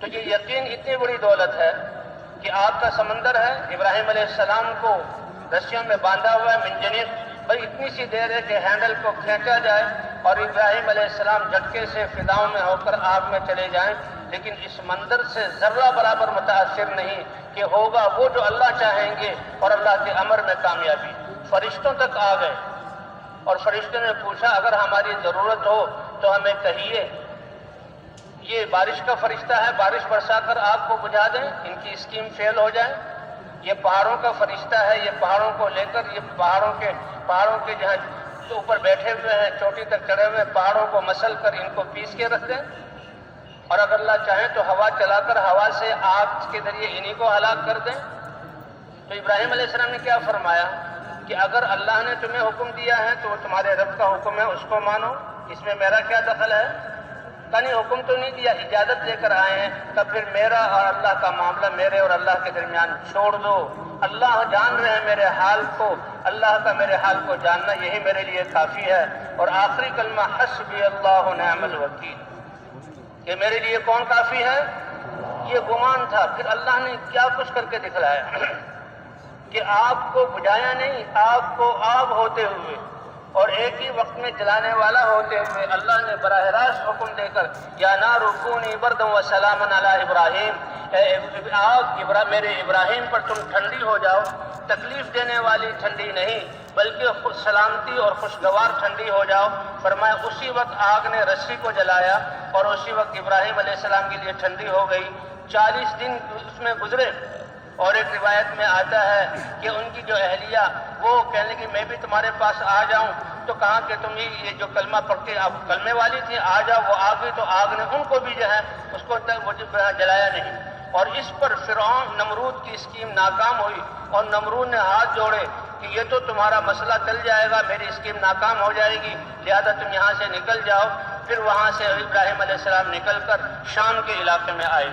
تو یہ یقین اتنی بڑی دولت ہے کہ آگ کا سمندر ہے، ابراہیم علیہ السلام کو رسیوں میں باندھا ہوا ہے، منجنیق بھئی اتنی سی دیر ہے کہ ہینڈل کو کھینچا جائے اور ابراہیم علیہ السلام جھٹکے سے فضاؤں میں ہو کر آگ میں چلے جائیں، لیکن اس منظر سے ذرہ برابر متاثر نہیں کہ ہوگا وہ جو اللہ چاہیں گے اور اللہ کے امر میں کامیابی۔ فرشتوں تک آ گئے اور فرشتوں نے پوچھا اگر ہماری ضرورت ہو تو ہمیں کہیے، یہ بارش کا فرشتہ ہے، بارش برسا کر آگ کو بجھا دیں، ان کی اسکیم فیل ہو جائے۔ یہ پہاڑوں کا فرشتہ ہے، یہ پہاڑوں کو لے کر، یہ پہاڑوں کے جہاں اوپر بیٹھے ہوئے ہیں، چوٹی تک چڑھے ہوئے پہاڑوں کو مسل کر ان کو پیس کے رکھ دیں، اور اگر اللہ چاہیں تو ہوا چلا کر ہوا سے آگ کے ذریعے انہی کو ہلاک کر دیں۔ تو ابراہیم علیہ السلام نے کیا فرمایا کہ اگر اللہ نے تمہیں حکم دیا ہے تو وہ تمہارے رب کا حکم ہے، اس کو مانو، اس میں میرا کیا دخل ہے؟ کہیں حکم تو نہیں دیا، اجازت لے کر آئے ہیں، تب پھر میرا اور اللہ کا معاملہ میرے اور اللہ کے درمیان چھوڑ دو۔ اللہ جان رہے ہیں میرے حال کو، اللہ کا میرے حال کو جاننا یہی میرے لیے کافی ہے۔ اور آخری کلمہ حسبی اللہ نعم الوکیل، کہ میرے لیے کون کافی ہے؟ یہ گمان تھا، پھر اللہ نے کیا کچھ کر کے دکھلایا کہ آگ کو بجھایا نہیں، آگ کو آگ ہوتے ہوئے اور ایک ہی وقت میں جلانے والا ہوتے ہوئے اللہ نے براہ راست حکم دے کر یا نار کونی بردا وسلاما علی ابراہیم، اے آگ میرے ابراہیم پر تم ٹھنڈی ہو جاؤ، تکلیف دینے والی ٹھنڈی نہیں بلکہ خوش سلامتی اور خوشگوار ٹھنڈی ہو جاؤ۔ فرمایا اسی وقت آگ نے رسی کو جلایا اور اسی وقت ابراہیم علیہ السلام کے لیے ٹھنڈی ہو گئی۔ 40 دن اس میں گزرے، اور ایک روایت میں آتا ہے کہ ان کی جو اہلیہ وہ کہنے لگی میں بھی تمہارے پاس آ جاؤں، تو کہا کہ تم یہ جو کلمہ پڑھ کے اب کلمے والی تھی آ جاؤ، وہ آ گئی، تو آگ نے ان کو بھی جو ہے اس کو جلایا نہیں۔ اور اس پر فرعون نمرود کی اسکیم ناکام ہوئی، اور نمرود نے ہاتھ جوڑے کہ یہ تو تمہارا مسئلہ چل جائے گا، میری اسکیم ناکام ہو جائے گی، لہذا تم یہاں سے نکل جاؤ۔ پھر وہاں سے ابراہیم علیہ السلام نکل کر شام کے علاقے میں آئے۔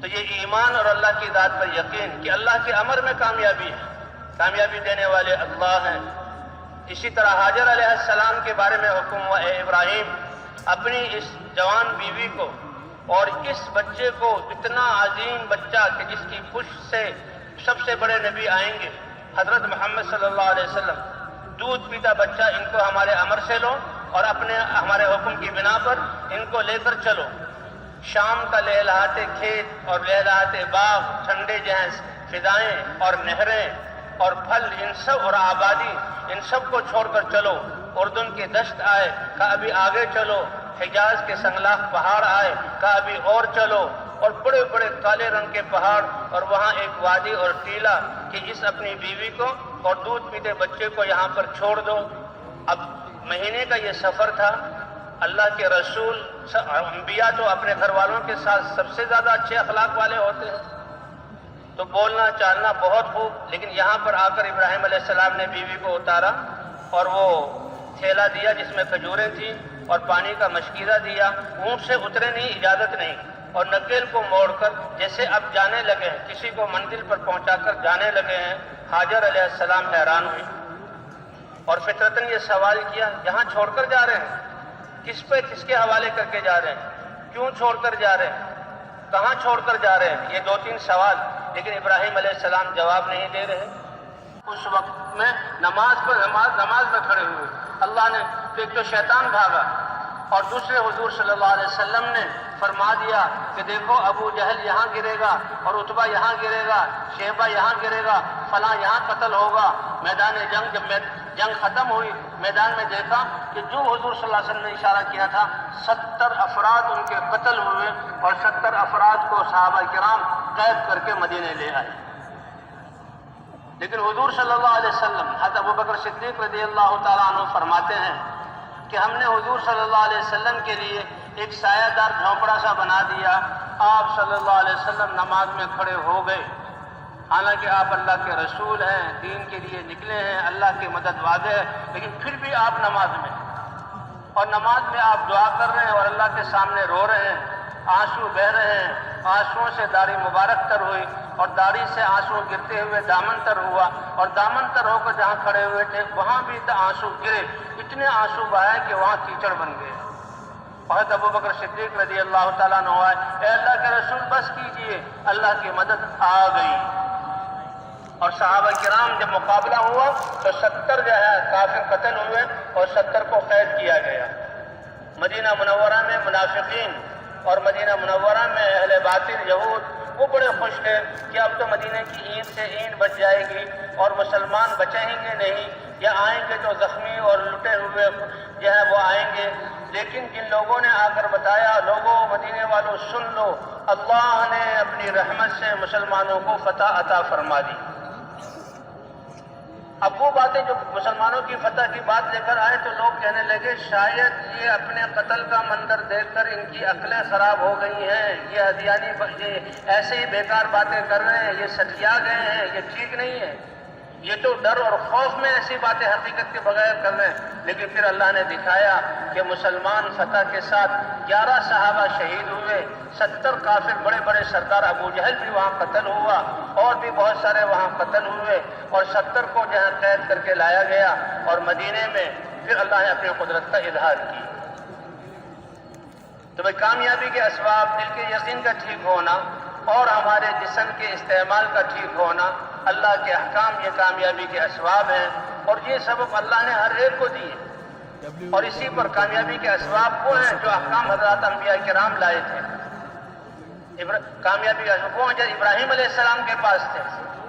تو یہ ایمان اور اللہ کی ذات پر یقین کہ اللہ کے امر میں کامیابی ہے، کامیابی دینے والے اللہ ہیں۔ اسی طرح حاجر علیہ السلام کے بارے میں حکم ہوا، اے ابراہیم اپنی اس جوان بیوی کو اور اس بچے کو، اتنا عظیم بچہ کہ جس کی پشت سے سب سے بڑے نبی آئیں گے، حضرت محمد صلی اللہ علیہ وسلم، دودھ پیتا بچہ، ان کو ہمارے امر سے لو اور اپنے ہمارے حکم کی بنا پر ان کو لے کر چلو۔ شام کا لہلہاتے کھیت اور لہلہاتے باغ، ٹھنڈے جہاں فضائیں اور نہریں اور پھل، ان سب اور آبادی، ان سب کو چھوڑ کر چلو۔ اردن کی دشت آئے، کہا ابھی آگے چلو۔ حجاز کے سنگلاخ پہاڑ آئے، کہا ابھی اور چلو۔ اور بڑے بڑے کالے رنگ کے پہاڑ، اور وہاں ایک وادی اور ٹیلا کہ اس اپنی بیوی کو اور دودھ پیتے بچے کو یہاں پر چھوڑ دو۔ اب مہینے کا یہ سفر تھا۔ اللہ کے رسول انبیاء تو اپنے گھر والوں کے ساتھ سب سے زیادہ اچھے اخلاق والے ہوتے ہیں، تو بولنا چالنا بہت خوب، لیکن یہاں پر آ کر ابراہیم علیہ السلام نے بیوی کو اتارا اور وہ تھیلا دیا جس میں کھجوریں تھیں اور پانی کا مشکیزہ دیا۔ اونٹ سے اترے نہیں، اجازت نہیں، اور نکیل کو موڑ کر جیسے اب جانے لگے ہیں، کسی کو منزل پر پہنچا کر جانے لگے ہیں۔ ہاجر علیہ السلام حیران ہوئی اور فطرتاً یہ سوال کیا، یہاں چھوڑ کر جا رہے ہیں؟ کس پہ، کس کے حوالے کر کے جا رہے ہیں؟ کیوں چھوڑ کر جا رہے ہیں؟ کہاں چھوڑ کر جا رہے ہیں؟ یہ دو تین سوال، لیکن ابراہیم علیہ السلام جواب نہیں دے رہے۔ اس وقت میں نماز میں کھڑے ہوئے، اللہ نے ایک تو شیطان بھاگا اور دوسرے حضور صلی اللہ علیہ وسلم نے فرما دیا کہ دیکھو ابو جہل یہاں گرے گا اور عتبہ یہاں گرے گا، شیبہ یہاں گرے گا، فلاں یہاں قتل ہوگا۔ میدان جنگ، جب جنگ ختم ہوئی، میدان میں دیکھا کہ جو حضور صلی اللہ علیہ وسلم نے اشارہ کیا تھا 70 افراد ان کے قتل ہوئے، اور 70 افراد کو صحابہ کرام قید کر کے مدینے لے آئے۔ لیکن حضور صلی اللہ علیہ وسلم، حضرت ابوبکر صدیق رضی اللہ تعالیٰ عنہ فرماتے ہیں کہ ہم نے حضور صلی اللہ علیہ وسلم کے لیے ایک سایہ دار جھونپڑا سا بنا دیا۔ آپ صلی اللہ علیہ وسلم نماز میں کھڑے ہو گئے، حالانکہ آپ اللہ کے رسول ہیں، دین کے لیے نکلے ہیں، اللہ کی مدد واضح ہے، لیکن پھر بھی آپ نماز میں، اور نماز میں آپ دعا کر رہے ہیں اور اللہ کے سامنے رو رہے ہیں، آنسو بہہ رہے ہیں، آنسوؤں سے داڑھی مبارک تر ہوئی، اور داڑھی سے آنسو گرتے ہوئے دامن تر ہوا، اور دامن تر ہو کر جہاں کھڑے ہوئے تھے وہاں بھی آنسو گرے، اتنے آنسو بہائے کہ وہاں کیچڑ بن گئے۔ حضرت ابوبکر صدیق رضی اللہ تعالیٰ عنہ آئے، اے اللہ کے رسول بس کیجئے، اللہ کی مدد آ گئی۔ اور صحابہ کرام جب مقابلہ ہوا تو 70 جو ہے کافر قتل ہوئے اور 70 کو قید کیا گیا۔ مدینہ منورہ میں منافقین اور مدینہ منورہ میں اہل باطل یہود وہ بڑے خوش تھے کہ اب تو مدینہ کی اینٹ سے اینٹ بچ جائے گی اور مسلمان بچیں گے نہیں، یا آئیں گے تو زخمی اور لٹے ہوئے جو ہے وہ آئیں گے۔ لیکن جن لوگوں نے آ کر بتایا، لوگوں مدینے والوں سن لو، اللہ نے اپنی رحمت سے مسلمانوں کو فتح عطا فرما دی۔ اب وہ باتیں جو مسلمانوں کی فتح کی بات لے کر آئے تو لوگ کہنے لگے شاید یہ اپنے قتل کا منظر دیکھ کر ان کی عقلیں خراب ہو گئی ہیں، یہ ہذیانی ایسے ہی بیکار باتیں کر رہے ہیں، یہ سٹیا گئے ہیں، یہ ٹھیک نہیں ہے، یہ تو ڈر اور خوف میں ایسی باتیں حقیقت کے بغیر کر رہے ہیں۔ لیکن پھر اللہ نے دکھایا کہ مسلمان فتح کے ساتھ 11 صحابہ شہید ہوئے، 70 کافر بڑے بڑے سردار ابو جہل بھی وہاں قتل ہوا، اور بھی بہت سارے وہاں قتل ہوئے، اور 70 کو جہاں قید کر کے لایا گیا، اور مدینے میں پھر اللہ نے اپنی قدرت کا اظہار کیا۔ تو بھئی کامیابی کے اسباب دل کے یقین کا ٹھیک ہونا اور ہمارے جسم کے استعمال کا ٹھیک ہونا، اللہ کے احکام یہ کامیابی کے اسباب ہیں، اور یہ سبب اللہ نے ہر ایک کو دیے، اور اسی پر کامیابی کے اسباب وہ ہیں جو احکام حضرات انبیاء کرام لائے تھے۔ کامیابی وہ جو ابراہیم علیہ السلام کے پاس تھے،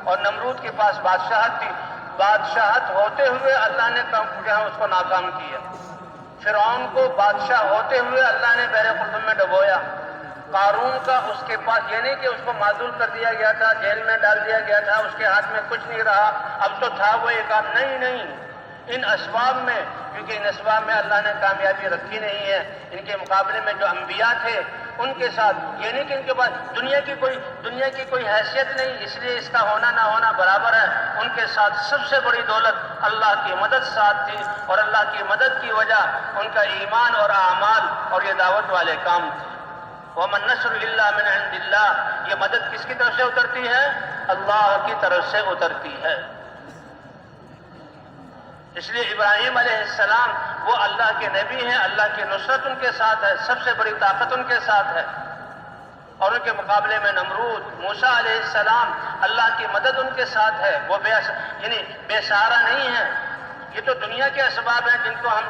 اور نمرود کے پاس بادشاہت تھی، بادشاہت ہوتے ہوئے اللہ نے اس کو ناکام کیا۔ فرعون کو بادشاہ ہوتے ہوئے اللہ نے بحر قلزم میں ڈبویا۔ قارون کا اس کے پاس یہ نہیں کہ اس کو معزول کر دیا گیا تھا، جیل میں ڈال دیا گیا تھا، اس کے ہاتھ میں کچھ نہیں رہا، اب تو تھا وہ ایک آدھ، نہیں، ان اسباب میں، کیونکہ ان اسباب میں اللہ نے کامیابی رکھی نہیں ہے۔ ان کے مقابلے میں جو انبیاء تھے ان کے ساتھ یہ نہیں کہ ان کے پاس دنیا کی کوئی حیثیت نہیں، اس لیے اس کا ہونا نہ ہونا برابر ہے، ان کے ساتھ سب سے بڑی دولت اللہ کی مدد ساتھ تھی، اور اللہ کی مدد کی وجہ ان کا ایمان اور اعمال اور یہ دعوت والے کام تھے۔ وَمَن نَّصْرُ إِلَّا مِنْ عِندِ اللَّهِ، یہ مدد کس کی طرف سے اترتی ہے؟ اللہ کی طرف سے اترتی ہے۔ اس لیے ابراہیم علیہ السلام وہ اللہ کے نبی ہیں، اللہ کی نصرت ان کے ساتھ ہے، سب سے بڑی طاقت ان کے ساتھ ہے، اور ان کے مقابلے میں نمرود، موسیٰ علیہ السلام، اللہ کی مدد ان کے ساتھ ہے، وہ بے سہارا نہیں ہے۔ یہ تو دنیا کے اسباب ہیں جن کو ہم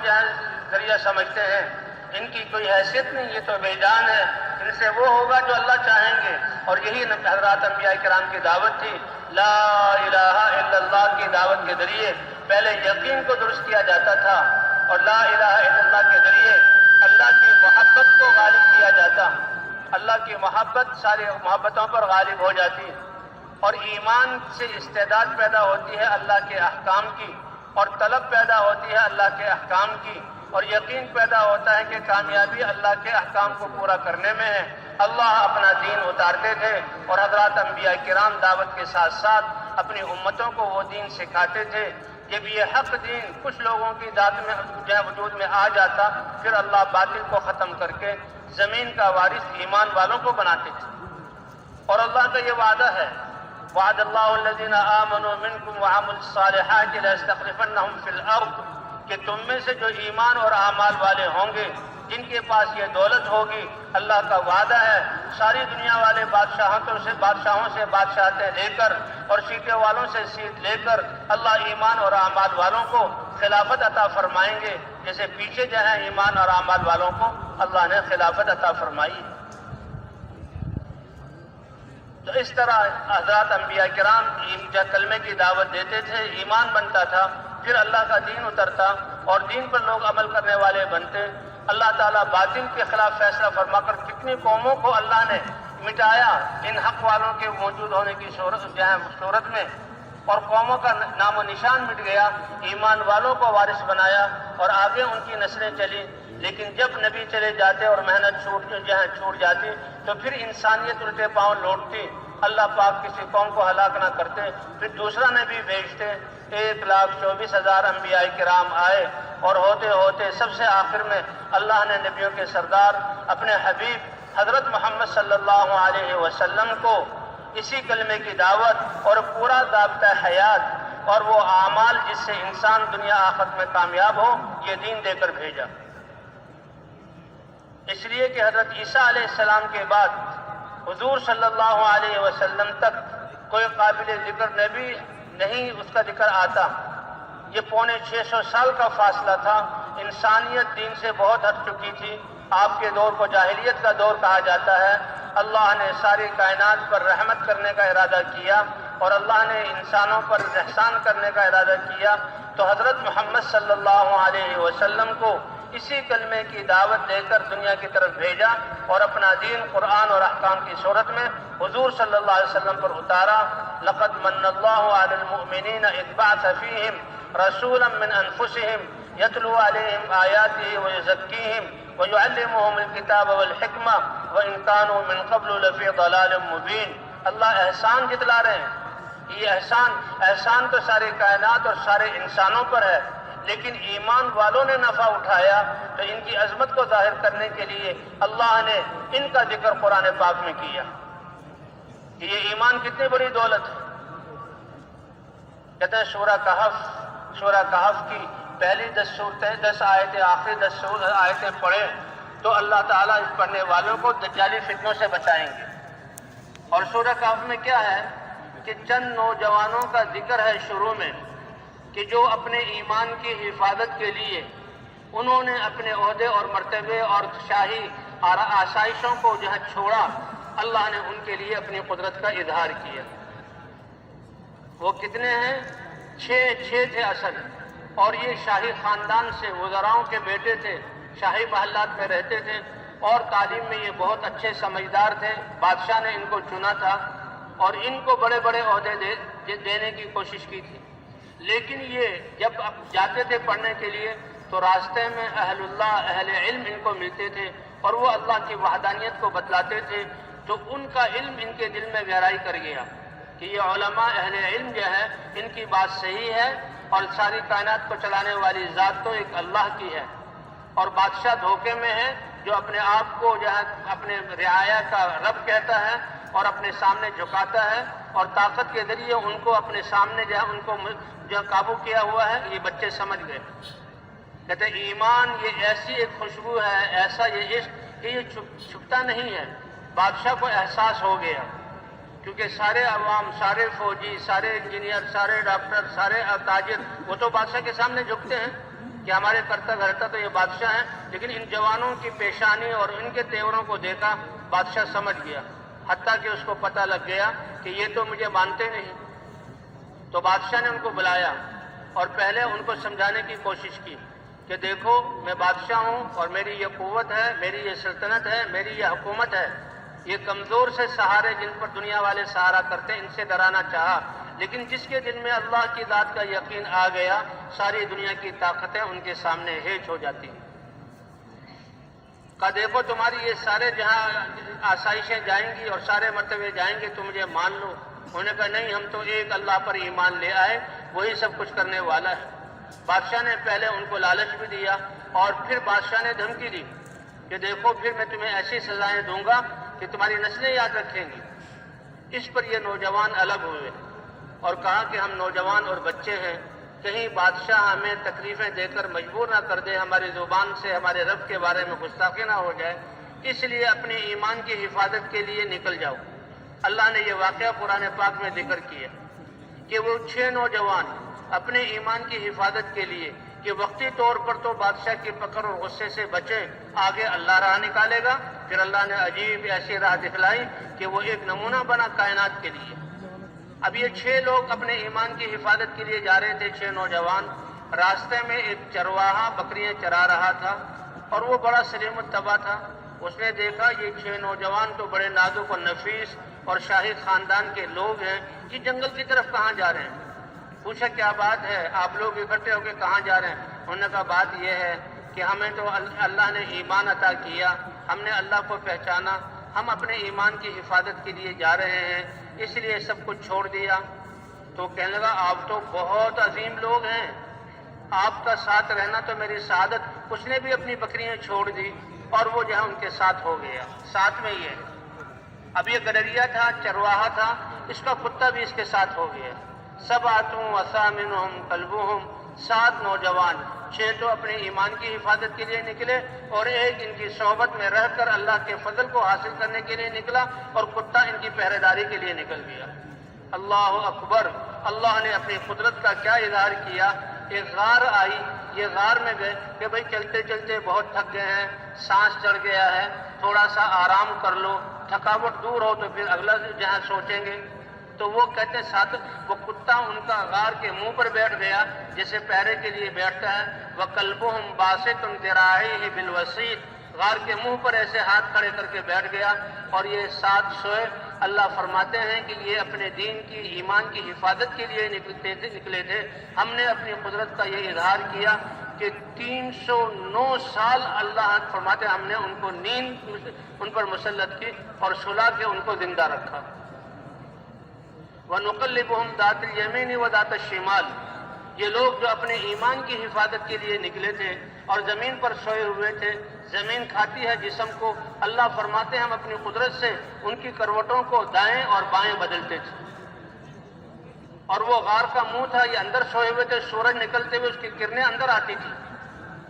ذریعہ سمجھتے ہیں، ان کی کوئی حیثیت نہیں، یہ تو بے جان ہے، ان سے وہ ہوگا جو اللہ چاہیں گے۔ اور یہی حضرات انبیاء کرام کی دعوت تھی، لا الہ الا اللہ کی دعوت کے ذریعے پہلے یقین کو درست کیا جاتا تھا، اور لا الہ الا اللہ کے ذریعے اللہ کی محبت کو غالب کیا جاتا، اللہ کی محبت ساری محبتوں پر غالب ہو جاتی، اور ایمان سے استعداد پیدا ہوتی ہے اللہ کے احکام کی، اور طلب پیدا ہوتی ہے اللہ کے احکام کی، اور یقین پیدا ہوتا ہے کہ کامیابی اللہ کے احکام کو پورا کرنے میں ہے۔ اللہ اپنا دین اتارتے تھے، اور حضرات انبیاء کرام دعوت کے ساتھ ساتھ اپنی امتوں کو وہ دین سکھاتے تھے۔ جب یہ حق دین کچھ لوگوں کی ذات میں وجود میں آ جاتا، پھر اللہ باطل کو ختم کر کے زمین کا وارث ایمان والوں کو بناتے تھے۔ اور اللہ کا یہ وعدہ ہے، وعد اللہ الذین آمنوا منکم وعملوا الصالحات ليستخلفنهم فی الارض، کہ تم میں سے جو ایمان اور اعمال والے ہوں گے، جن کے پاس یہ دولت ہوگی، اللہ کا وعدہ ہے ساری دنیا والے بادشاہوں سے بادشاہتیں لے کر اور سیٹیں والوں سے سیٹ لے کر اللہ ایمان اور اعمال والوں کو خلافت عطا فرمائیں گے، جیسے پیچھے جو ہیں ایمان اور اعمال والوں کو اللہ نے خلافت عطا فرمائی۔ تو اس طرح حضرات انبیاء کرام کلمے کی دعوت دیتے تھے، ایمان بنتا تھا، پھر اللہ کا دین اترتا اور دین پر لوگ عمل کرنے والے بنتے۔ اللہ تعالیٰ باطل کے خلاف فیصلہ فرما کر کتنی قوموں کو اللہ نے مٹایا ان حق والوں کے موجود ہونے کی صورت میں، اور قوموں کا نام و نشان مٹ گیا، ایمان والوں کو وارث بنایا اور آگے ان کی نسلیں چلی۔ لیکن جب نبی چلے جاتے اور محنت چھوٹ جاتی تو پھر انسانیت الٹے پاؤں لوٹتی، اللہ پاک کسی قوم کو ہلاک نہ کرتے، پھر دوسرا نبی بھیجتے۔ 1,24,000 انبیاء کرام آئے، اور ہوتے ہوتے سب سے آخر میں اللہ نے نبیوں کے سردار اپنے حبیب حضرت محمد صلی اللہ علیہ وسلم کو اسی کلمے کی دعوت اور پورا ضابطہ حیات اور وہ اعمال جس سے انسان دنیا آخرت میں کامیاب ہو، یہ دین دے کر بھیجا۔ اس لیے کہ حضرت عیسیٰ علیہ السلام کے بعد حضور صلی اللہ علیہ وسلم تک کوئی قابل ذکر نبی نہیں اس کا ذکر آتا۔ یہ 650 سال کا فاصلہ تھا، انسانیت دین سے بہت ہٹ چکی تھی، آپ کے دور کو جاہلیت کا دور کہا جاتا ہے۔ اللہ نے ساری کائنات پر رحمت کرنے کا ارادہ کیا، اور اللہ نے انسانوں پر احسان کرنے کا ارادہ کیا، تو حضرت محمد صلی اللہ علیہ وسلم کو اسی کلمے کی دعوت دے کر دنیا کی طرف بھیجا، اور اپنا دین قرآن اور احکام کی صورت میں حضور صلی اللہ علیہ وسلم پر اتارا۔ لقد من اللہ علی المؤمنین اذ بعث فیہم رسولا من انفسہم یتلو علیہم آیاتہ ویزکیہم ویعلمہم الکتاب والحکمہ وان کانوا من قبل لفی ضلال مبین۔ اللہ احسان جتلا رہے ہیں، یہ احسان تو سارے کائنات اور سارے انسانوں پر ہے، لیکن ایمان والوں نے نفع اٹھایا تو ان کی عظمت کو ظاہر کرنے کے لیے اللہ نے ان کا ذکر قرآن پاک میں کیا کہ یہ ایمان کتنی بڑی دولت ہے۔ کہتے ہیں سورہ کہف کی پہلی 10 آیتیں، آخری 10 آیتیں پڑھیں تو اللہ تعالیٰ اس پڑھنے والوں کو دجالی فتنوں سے بچائیں گے۔ اور سورہ کہف میں کیا ہے کہ چند نوجوانوں کا ذکر ہے شروع میں، کہ جو اپنے ایمان کی حفاظت کے لیے انہوں نے اپنے عہدے اور مرتبے اور شاہی آسائشوں کو جہاں چھوڑا، اللہ نے ان کے لیے اپنی قدرت کا اظہار کیا۔ وہ کتنے ہیں؟ 6 تھے اصل، اور یہ شاہی خاندان سے وزراؤں کے بیٹے تھے، شاہی محلات میں رہتے تھے، اور تعلیم میں یہ بہت اچھے سمجھدار تھے۔ بادشاہ نے ان کو چنا تھا اور ان کو بڑے بڑے عہدے دینے کی کوشش کی تھی، لیکن یہ جب اب جاتے تھے پڑھنے کے لیے تو راستے میں اہل اللہ، اہل علم ان کو ملتے تھے اور وہ اللہ کی وحدانیت کو بتلاتے تھے، تو ان کا علم ان کے دل میں گہرائی کر گیا کہ یہ علماء اہل علم جو ہے ان کی بات صحیح ہے، اور ساری کائنات کو چلانے والی ذات تو ایک اللہ کی ہے، اور بادشاہ دھوکے میں ہے جو اپنے آپ کو جو ہے اپنے رعایا کا رب کہتا ہے اور اپنے سامنے جھکاتا ہے، اور طاقت کے ذریعے ان کو اپنے سامنے جو ہے ان کو جو قابو کیا ہوا ہے۔ یہ بچے سمجھ گئے، کہتے ایمان یہ ایسی ایک خوشبو ہے، ایسا یہ عشق کہ یہ چھپتا نہیں ہے۔ بادشاہ کو احساس ہو گیا، کیونکہ سارے عوام، سارے فوجی، سارے انجینئر، سارے ڈاکٹر، سارے تاجر وہ تو بادشاہ کے سامنے جھکتے ہیں، کہ ہمارے کرتا دھرتا تو یہ بادشاہ ہیں، لیکن ان جوانوں کی پیشانی اور ان کے تیوروں کو دیکھا بادشاہ سمجھ گیا، حتیٰ کہ اس کو پتہ لگ گیا کہ یہ تو مجھے مانتے نہیں۔ تو بادشاہ نے ان کو بلایا اور پہلے ان کو سمجھانے کی کوشش کی کہ دیکھو میں بادشاہ ہوں اور میری یہ قوت ہے، میری یہ سلطنت ہے، میری یہ حکومت ہے، یہ کمزور سے سہارے جن پر دنیا والے سہارا کرتے ہیں ان سے ڈرانا چاہا، لیکن جس کے دل میں اللہ کی ذات کا یقین آ گیا ساری دنیا کی طاقتیں ان کے سامنے ہیچ ہو جاتی ہیں۔ کہا دیکھو تمہاری یہ سارے جہاں آسائشیں جائیں گی اور سارے مرتبے جائیں گے تو مجھے مان لو۔ انہوں نے کہا نہیں، ہم تو ایک اللہ پر ایمان لے آئے، وہی سب کچھ کرنے والا ہے۔ بادشاہ نے پہلے ان کو لالچ بھی دیا اور پھر بادشاہ نے دھمکی دی کہ دیکھو پھر میں تمہیں ایسی سزائیں دوں گا کہ تمہاری نسلیں یاد رکھیں گی۔ اس پر یہ نوجوان الگ ہوئے اور کہا کہ ہم نوجوان اور بچے ہیں، کہیں بادشاہ ہمیں تکلیفیں دے کر مجبور نہ کر دے، ہماری زبان سے ہمارے رب کے بارے میں گستاخی نہ ہو جائے، اس لیے اپنے ایمان کی حفاظت کے لیے نکل جاؤ۔ اللہ نے یہ واقعہ قرآن پاک میں ذکر کیا کہ وہ 6 نوجوان اپنے ایمان کی حفاظت کے لیے کہ وقتی طور پر تو بادشاہ کی پکڑ اور غصے سے بچے، آگے اللہ راہ نکالے گا، پھر اللہ نے عجیب ایسی راہ دکھلائی کہ وہ ایک نمونہ بنا کائنات کے لیے۔ اب یہ 6 لوگ اپنے ایمان کی حفاظت کے لیے جا رہے تھے، 6 نوجوان۔ راستے میں ایک چرواہا بکریاں چرا رہا تھا اور وہ بڑا سلیم الطبع تھا۔ اس نے دیکھا یہ 6 نوجوان تو بڑے نازک و نفیس اور شاہی خاندان کے لوگ ہیں، یہ جنگل کی طرف کہاں جا رہے ہیں؟ پوچھا کیا بات ہے، آپ لوگ اکٹھے ہو کے کہاں جا رہے ہیں؟ انہوں نے کہا بات یہ ہے کہ ہمیں تو اللہ نے ایمان عطا کیا، ہم نے اللہ کو پہچانا، ہم اپنے ایمان کی حفاظت کے لیے جا رہے ہیں، اس لیے سب کچھ چھوڑ دیا۔ تو کہنے لگا آپ تو بہت عظیم لوگ ہیں، آپ کا ساتھ رہنا تو میری سعادت۔ اس نے بھی اپنی بکریاں چھوڑ دی اور وہ جو ہے ان کے ساتھ ہو گیا۔ ساتھ میں یہ اب یہ گڈریا تھا، چرواہا تھا، اس کا کتا بھی اس کے ساتھ ہو گیا۔ سبعۃ وثامنہم کلبہم، 7 نوجوان، 6 تو اپنے ایمان کی حفاظت کے لیے نکلے اور ایک ان کی صحبت میں رہ کر اللہ کے فضل کو حاصل کرنے کے لیے نکلا اور کتا ان کی پہرے داری کے لیے نکل گیا۔ اللہ اکبر! اللہ نے اپنی قدرت کا کیا اظہار کیا۔ ایک غار آئی، یہ غار میں گئے کہ بھئی چلتے چلتے بہت تھک گئے ہیں، سانس چڑھ گیا ہے، تھوڑا سا آرام کر لو، تھکاوٹ دور ہو تو پھر اگلا جہاں سوچیں گے۔ تو وہ کہتے ہیں ساتھ وہ کتا ان کا غار کے منہ پر بیٹھ گیا جیسے پہرے کے لیے بیٹھتا ہے۔ وَقَلْبُهُمْ بَاسِطٌ ذِرَاعَيْهِ بِالْوَسِيطِ، غار کے منہ پر ایسے ہاتھ کھڑے کر کے بیٹھ گیا اور یہ 7 سوئے۔ اللہ فرماتے ہیں کہ یہ اپنے دین کی، ایمان کی حفاظت کے لیے نکلے تھے۔ ہم نے اپنی قدرت کا یہ اظہار کیا کہ 309 سال اللہ فرماتے ہیں ہم نے ان کو نیند ان پر مسلط کی اور سلا کے ان کو زندہ رکھا۔ وَنُقَلِّبُهُمْ ذَاتَ الْيَمِينِ وَذَاتَ الشِّمَالِ، یہ لوگ جو اپنے ایمان کی حفاظت کے لیے نکلے تھے اور زمین پر سوئے ہوئے تھے، زمین کھاتی ہے جسم کو، اللہ فرماتے ہیں ہم اپنی قدرت سے ان کی کروٹوں کو دائیں اور بائیں بدلتے تھے۔ اور وہ غار کا منہ تھا، یہ اندر سوئے ہوئے تھے، سورج نکلتے ہوئے اس کی کرنیں اندر آتی تھی۔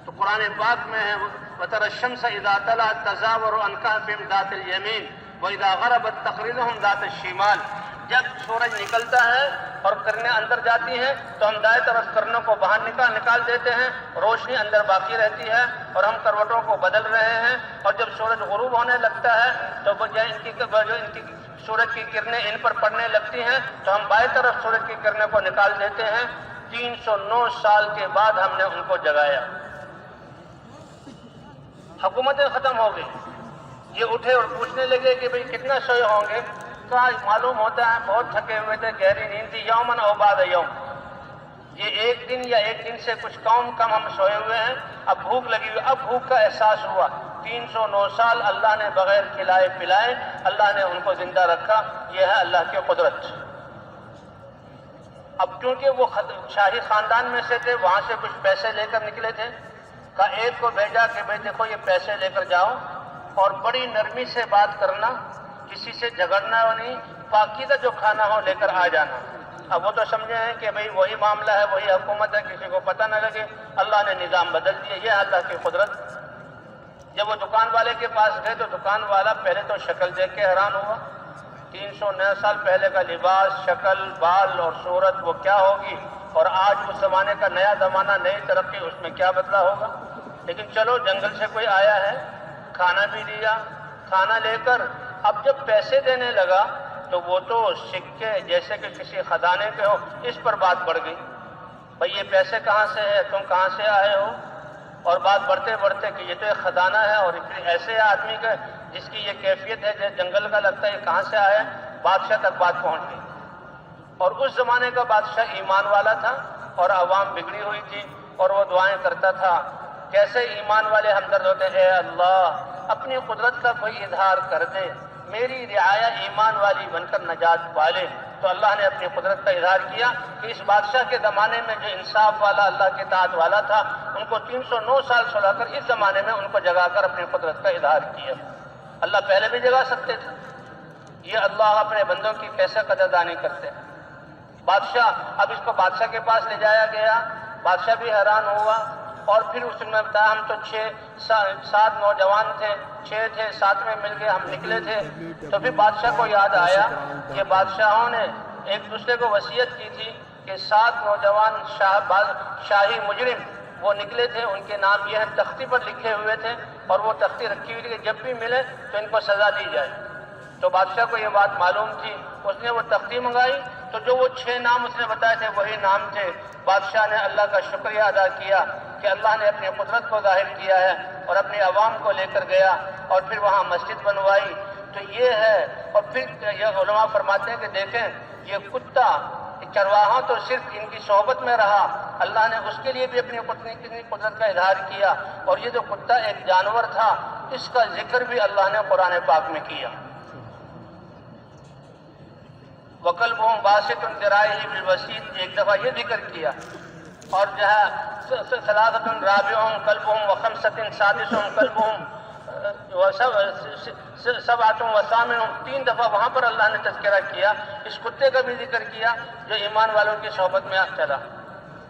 تو قرآن پاک میں ہے وَتَرَى الشَّمْسَ إِذَا طَلَعَتْ تَزَاوَرُ عَنْ كَهْفِهِمْ ذَاتِ الْيَمِينِ وَإِذَا غَرَبَتْ تَقْرِضُهُمْ ذَاتَ الشِّمَالِ، جب سورج نکلتا ہے اور کرنیں اندر جاتی ہیں تو ہم دائیں طرف کرنوں کو باہر نکال دیتے ہیں، روشنی اندر باقی رہتی ہے اور ہم کروٹوں کو بدل رہے ہیں۔ اور جب سورج غروب ہونے لگتا ہے تو جو ان کی سورج کی کرنیں ان پر پڑنے لگتی ہیں تو ہم بائیں طرف سورج کی کرنیں کو نکال دیتے ہیں۔ 309 سال کے بعد ہم نے ان کو جگایا۔ حکومتیں ختم ہو گئی، یہ اٹھے اور پوچھنے لگے کہ بھئی کتنا سوئے ہوں گے؟ کہا معلوم ہوتا ہے بہت تھکے ہوئے تھے، گہری نیند تھی، یومن او بعد یوم، یہ ایک دن یا ایک دن سے کچھ کم ہم سوئے ہوئے ہیں، اب بھوک لگی ہوئی، اب بھوک کا احساس ہوا۔ 309 سال اللہ نے بغیر کھلائے پلائے اللہ نے ان کو زندہ رکھا، یہ ہے اللہ کی قدرت۔ اب کیونکہ وہ شاہی خاندان میں سے تھے، وہاں سے کچھ پیسے لے کر نکلے تھے، کہا ایک کو بھیجا کہ بھائی دیکھو یہ پیسے لے کر جاؤ اور بڑی نرمی سے بات کرنا، کسی سے جھگڑنا نہیں، پاکیزہ جو کھانا ہو لے کر آ جانا۔ اب وہ تو سمجھے ہیں کہ بھئی وہی معاملہ ہے، وہی حکومت ہے، کسی کو پتہ نہ لگے، اللہ نے نظام بدل دیا، یہ اللہ کی قدرت۔ جب وہ دکان والے کے پاس گئے تو دکان والا پہلے تو شکل دیکھ کے حیران ہوا، 309 سال پہلے کا لباس، شکل، بال اور صورت وہ کیا ہوگی، اور آج اس زمانے کا نیا زمانہ، نئی ترقی، اس میں کیا بدلا ہوگا۔ لیکن چلو جنگل سے کوئی آیا ہے، کھانا بھی دیا، کھانا لے کر اب جب پیسے دینے لگا تو وہ تو سکے جیسے کہ کسی خزانے کے ہو، اس پر بات بڑھ گئی، بھئی یہ پیسے کہاں سے ہے، تم کہاں سے آئے ہو، اور بات بڑھتے بڑھتے کہ یہ تو ایک خزانہ ہے، اور ایسے آدمی کا جس کی یہ کیفیت ہے جو جنگل کا لگتا ہے، یہ کہاں سے آئے، بادشاہ تک بات پہنچ گئی۔ اور اس زمانے کا بادشاہ ایمان والا تھا اور عوام بگڑی ہوئی تھی، اور وہ دعائیں کرتا تھا۔ کیسے ایمان والے ہمدرد ہوتے ہیں، اے اللہ اپنی قدرت کا کوئی اظہار کر دے، میری رعایا ایمان والی بن کر نجات پالے۔ تو اللہ نے اپنی قدرت کا اظہار کیا کہ اس بادشاہ کے زمانے میں جو انصاف والا، اللہ کے اطاعت والا تھا، ان کو 309 سال سلا کر اس زمانے میں ان کو جگا کر اپنی قدرت کا اظہار کیا۔ اللہ پہلے بھی جگا سکتے تھے، یہ اللہ اپنے بندوں کی کیسے قدردانی کرتے ہیں۔ بادشاہ، اب اس کو بادشاہ کے پاس لے جایا گیا، بادشاہ بھی حیران ہوا، اور پھر اس نے بتایا ہم تو 7 نوجوان تھے، 6 تھے، 7 میں مل کے ہم نکلے تھے۔ تو پھر بادشاہ کو یاد آیا کہ بادشاہوں نے ایک دوسرے کو وصیت کی تھی کہ 7 نوجوان شاہی مجرم وہ نکلے تھے، ان کے نام یہ ہیں، تختی پر لکھے ہوئے تھے، اور وہ تختی رکھی ہوئی تھی کہ جب بھی ملے تو ان کو سزا دی جائے۔ تو بادشاہ کو یہ بات معلوم تھی، اس نے وہ تختی منگائی، تو جو وہ 6 نام اس نے بتائے تھے وہی نام تھے۔ بادشاہ نے اللہ کا شکریہ ادا کیا کہ اللہ نے اپنی قدرت کو ظاہر کیا ہے، اور اپنی عوام کو لے کر گیا اور پھر وہاں مسجد بنوائی۔ تو یہ ہے، اور پھر یہ علماء فرماتے ہیں کہ دیکھیں یہ کتا چرواہوں تو صرف ان کی صحبت میں رہا، اللہ نے اس کے لیے بھی اپنی قدرت کا اظہار کیا، اور یہ جو کتا ایک جانور تھا اس کا ذکر بھی اللہ نے قرآن پاک میں کیا۔ وَقَلْبُهُمْ بَاسِطٌ ذِرَاعِهِ بِالْوَسِيدِ، ایک دفعہ یہ ذکر کیا، اور جو ہے ثَلَاثَةٌ رَابِعُهُمْ كَلْبُهُمْ وَخَمْسَةٌ سَادِسُهُمْ كَلْبُهُمْ سَبْعَةٌ وَثَامِنُهُمْ، 3 دفعہ وہاں پر اللہ نے تذکرہ کیا، اس کتے کا بھی ذکر کیا جو ایمان والوں کی صحبت میں چلا۔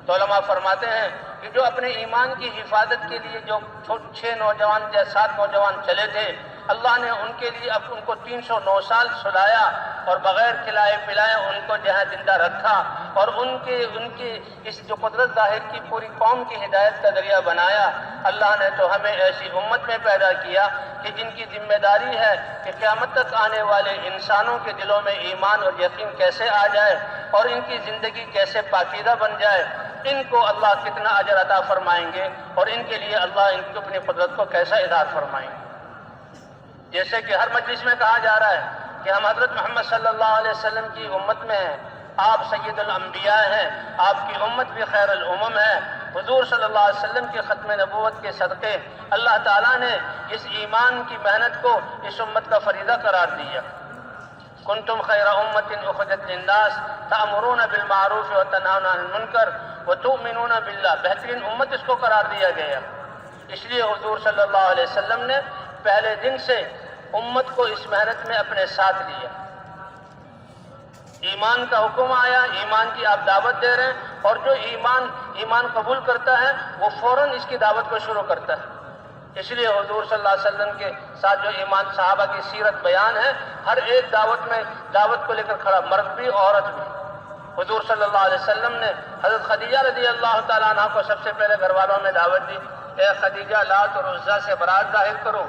تو علماء فرماتے ہیں کہ جو اپنے ایمان کی حفاظت کے لیے جو 6 نوجوان یا 7 نوجوان چلے تھے، اللہ نے ان کے لیے اب ان کو 309 سال سلایا، اور بغیر کھلائے پلائے ان کو جو ہے زندہ رکھا، اور ان کی اس جو قدرت ظاہر کی پوری قوم کی ہدایت کا ذریعہ بنایا۔ اللہ نے تو ہمیں ایسی امت میں پیدا کیا کہ جن کی ذمہ داری ہے کہ قیامت تک آنے والے انسانوں کے دلوں میں ایمان اور یقین کیسے آ جائے، اور ان کی زندگی کیسے پاکیزہ بن جائے، ان کو اللہ کتنا اجر عطا فرمائیں گے، اور ان کے لیے اللہ ان کی اپنی قدرت کو کیسا اظہار فرمائیں گے۔ جیسے کہ ہر مجلس میں کہا جا رہا ہے کہ ہم حضرت محمد صلی اللہ علیہ وسلم کی امت میں ہیں، آپ سید الانبیاء ہیں، آپ کی امت بھی خیر الامم ہے۔ حضور صلی اللہ علیہ وسلم کے ختم نبوت کے صدقے اللہ تعالیٰ نے اس ایمان کی محنت کو اس امت کا فریضہ قرار دیا۔ کنتم خیر امت اخرجت للناس تأمرون بالمعروف وتنہون عن المنکر وتؤمنون باللہ، بہترین امت اس کو قرار دیا گیا۔ اس لیے حضور صلی اللہ علیہ وسلم نے پہلے دن سے امت کو اس محنت میں اپنے ساتھ لیا۔ ایمان کا حکم آیا، ایمان کی آپ دعوت دے رہے ہیں، اور جو ایمان قبول کرتا ہے وہ فوراً اس کی دعوت کو شروع کرتا ہے۔ اس لیے حضور صلی اللہ علیہ وسلم کے ساتھ جو ایمان صحابہ کی سیرت بیان ہے، ہر ایک دعوت کو لے کر کھڑا، مرد بھی عورت بھی۔ حضور صلی اللہ علیہ وسلم نے حضرت خدیجہ رضی اللہ تعالیٰ عنہ کو سب سے پہلے گھر والوں میں دعوت دی، اے خدیجہ لات اور عزیٰ سے برات ظاہر کرو،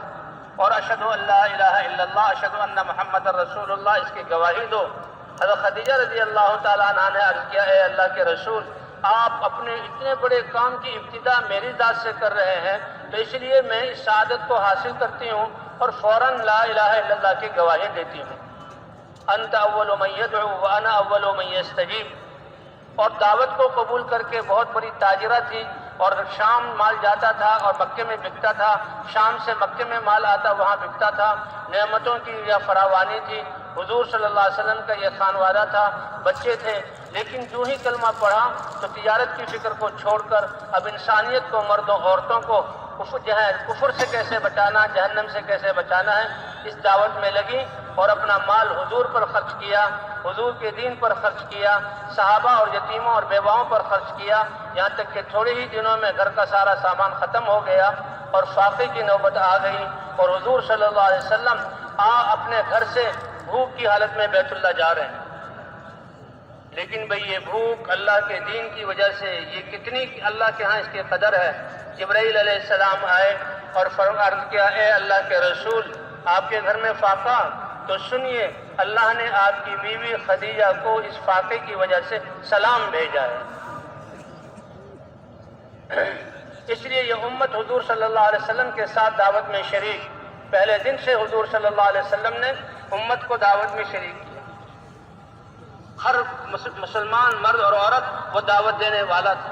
اور اشہد ان لا الہ الا اللہ اشہد ان محمد رسول اللہ، اس کی گواہی دو۔ حضرت خدیجہ رضی اللہ تعالیٰ عنہ نے عرض کیا، اے اللہ کے رسول، آپ اپنے اتنے بڑے کام کی ابتدا میری ذات سے کر رہے ہیں، تو اس لیے میں اس سعادت کو حاصل کرتی ہوں اور فوراً لا الہ الا اللہ کی گواہی دیتی ہوں۔ انت اول من یدعو وانا اول من یستجیب، اور دعوت کو قبول کر کے بہت بڑی تاجرہ تھی، اور شام مال جاتا تھا اور مکے میں بکتا تھا، شام سے مکے میں مال آتا وہاں بکتا تھا، نعمتوں کی یا فراوانی تھی۔ حضور صلی اللہ علیہ وسلم کا یہ خانوادہ تھا، بچے تھے، لیکن جو ہی کلمہ پڑھا تو تجارت کی فکر کو چھوڑ کر اب انسانیت کو، مردوں عورتوں کو کفر سے کیسے بچانا، جہنم سے کیسے بچانا ہے، اس دعوت میں لگی، اور اپنا مال حضور پر خرچ کیا، حضور کے دین پر خرچ کیا، صحابہ اور یتیموں اور بیواؤں پر خرچ کیا، یہاں تک کہ تھوڑے ہی دنوں میں گھر کا سارا سامان ختم ہو گیا اور فاقے کی نوبت آ گئی، اور حضور صلی اللہ علیہ وسلم اپنے گھر سے بھوک کی حالت میں بیت اللہ جا رہے ہیں۔ لیکن بھئی یہ بھوک اللہ کے دین کی وجہ سے یہ کتنی اللہ کے ہاں اس کی قدر ہے۔ جبرائیل علیہ السلام آئے اور عرض کیا، اے اللہ کے رسول، آپ کے گھر میں فاقہ، تو سنیے اللہ نے آپ کی بیوی خدیجہ کو اس فاقے کی وجہ سے سلام بھیجا ہے۔ اس لیے یہ امت حضور صلی اللہ علیہ وسلم کے ساتھ دعوت میں شریک، پہلے دن سے حضور صلی اللہ علیہ وسلم نے امت کو دعوت میں شریک کیا۔ ہر مسلمان مرد اور عورت وہ دعوت دینے والا تھا۔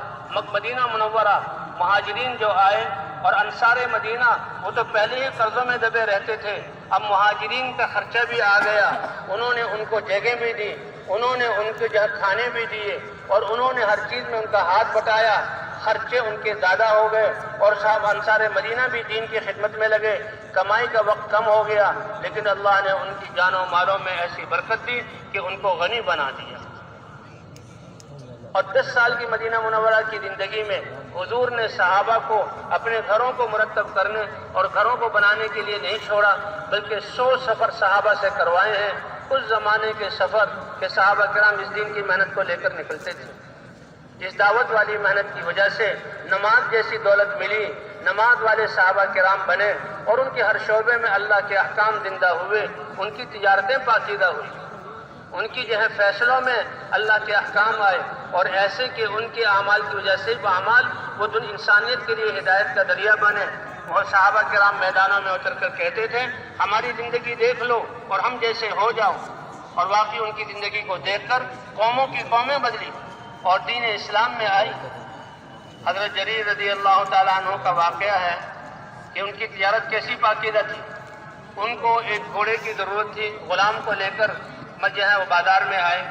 مدینہ منورہ مہاجرین جو آئے اور انصار مدینہ وہ تو پہلے ہی قرضوں میں دبے رہتے تھے، اب مہاجرین کا خرچہ بھی آ گیا، انہوں نے ان کو جگہ بھی دی، انہوں نے ان کے جہاں کھانے بھی دیے، اور انہوں نے ہر چیز میں ان کا ہاتھ بٹایا، خرچے ان کے زیادہ ہو گئے، اور صاحب انصار مدینہ بھی دین کی خدمت میں لگے، کمائی کا وقت کم ہو گیا، لیکن اللہ نے ان کی جان و مالوں میں ایسی برکت دی کہ ان کو غنی بنا دیا۔ اور 10 سال کی مدینہ منورہ کی زندگی میں حضور نے صحابہ کو اپنے گھروں کو مرتب کرنے اور گھروں کو بنانے کے لیے نہیں چھوڑا، بلکہ 100 سفر صحابہ سے کروائے ہیں۔ اس زمانے کے سفر کہ صحابہ کرام اس دین کی محنت کو لے کر نکلتے تھے۔ اس دعوت والی محنت کی وجہ سے نماز جیسی دولت ملی، نماز والے صحابہ کرام بنے، اور ان کے ہر شعبے میں اللہ کے احکام زندہ ہوئے، ان کی تجارتیں پاکیزہ ہوئی، ان کی جو ہے فیصلوں میں اللہ کے احکام آئے، اور ایسے کہ ان کے اعمال کی وجہ سے وہ اعمال وہ انسانیت کے لیے ہدایت کا ذریعہ بنے۔ اور صحابہ کرام میدانوں میں اتر کر کہتے تھے، ہماری زندگی دیکھ لو اور ہم جیسے ہو جاؤ، اور واقعی ان کی زندگی کو دیکھ کر قوموں کی قومیں بدلی اور دین اسلام میں آئی۔ حضرت جریر رضی اللہ تعالیٰ عنہ کا واقعہ ہے کہ ان کی تجارت کیسی پاکیزہ تھی۔ ان کو ایک گھوڑے کی ضرورت تھی، غلام کو لے کر جو ہے وہ بازار میں آئے،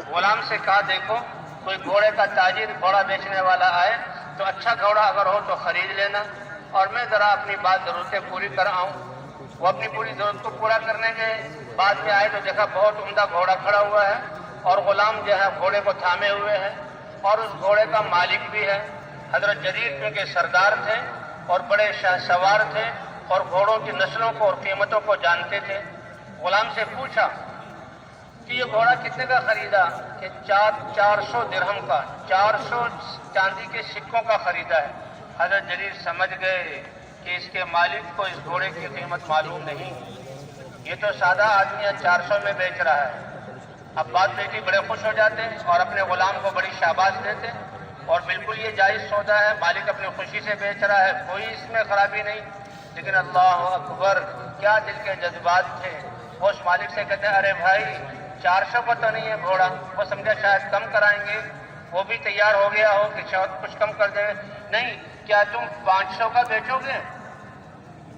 غلام سے کہا دیکھو کوئی گھوڑے کا تاجر گھوڑا بیچنے والا آئے تو اچھا گھوڑا اگر ہو تو خرید لینا، اور میں ذرا اپنی ضرورتیں پوری کر آؤں۔ وہ اپنی پوری ضرورت کو پورا کرنے کے بعد میں آئے تو دیکھا بہت عمدہ گھوڑا کھڑا ہوا ہے، اور غلام جو ہے گھوڑے کو تھامے ہوئے ہے، اور اس گھوڑے کا مالک بھی ہے۔ حضرت جریر کیونکہ سردار تھے اور بڑے شاہ سوار تھے اور گھوڑوں کی نسلوں کو اور قیمتوں کو جانتے تھے، غلام سے پوچھا کہ یہ گھوڑا کتنے کا خریدا؟ کہ 400 درہم کا، 400 چاندی کے سکوں کا خریدا ہے۔ حضرت جریر سمجھ گئے کہ اس کے مالک کو اس گھوڑے کی قیمت معلوم نہیں، یہ تو سادہ آدمی ہے 400 میں بیچ رہا ہے۔ اب بات بیٹی بڑے خوش ہو جاتے ہیں اور اپنے غلام کو بڑی شاباش دیتے، اور بالکل یہ جائز سودا ہے، مالک اپنی خوشی سے بیچ رہا ہے، کوئی اس میں خرابی نہیں۔ لیکن اللہ اکبر، کیا دل کے جذبات تھے۔ وہ اس مالک سے کہتے ہیں، ارے بھائی 400 پر تو نہیں ہے گھوڑا، وہ سمجھا شاید کم کرائیں گے، وہ بھی تیار ہو گیا ہو کہ شاید کچھ کم کر دیں۔ نہیں، کیا تم 500 کا بیچو گے؟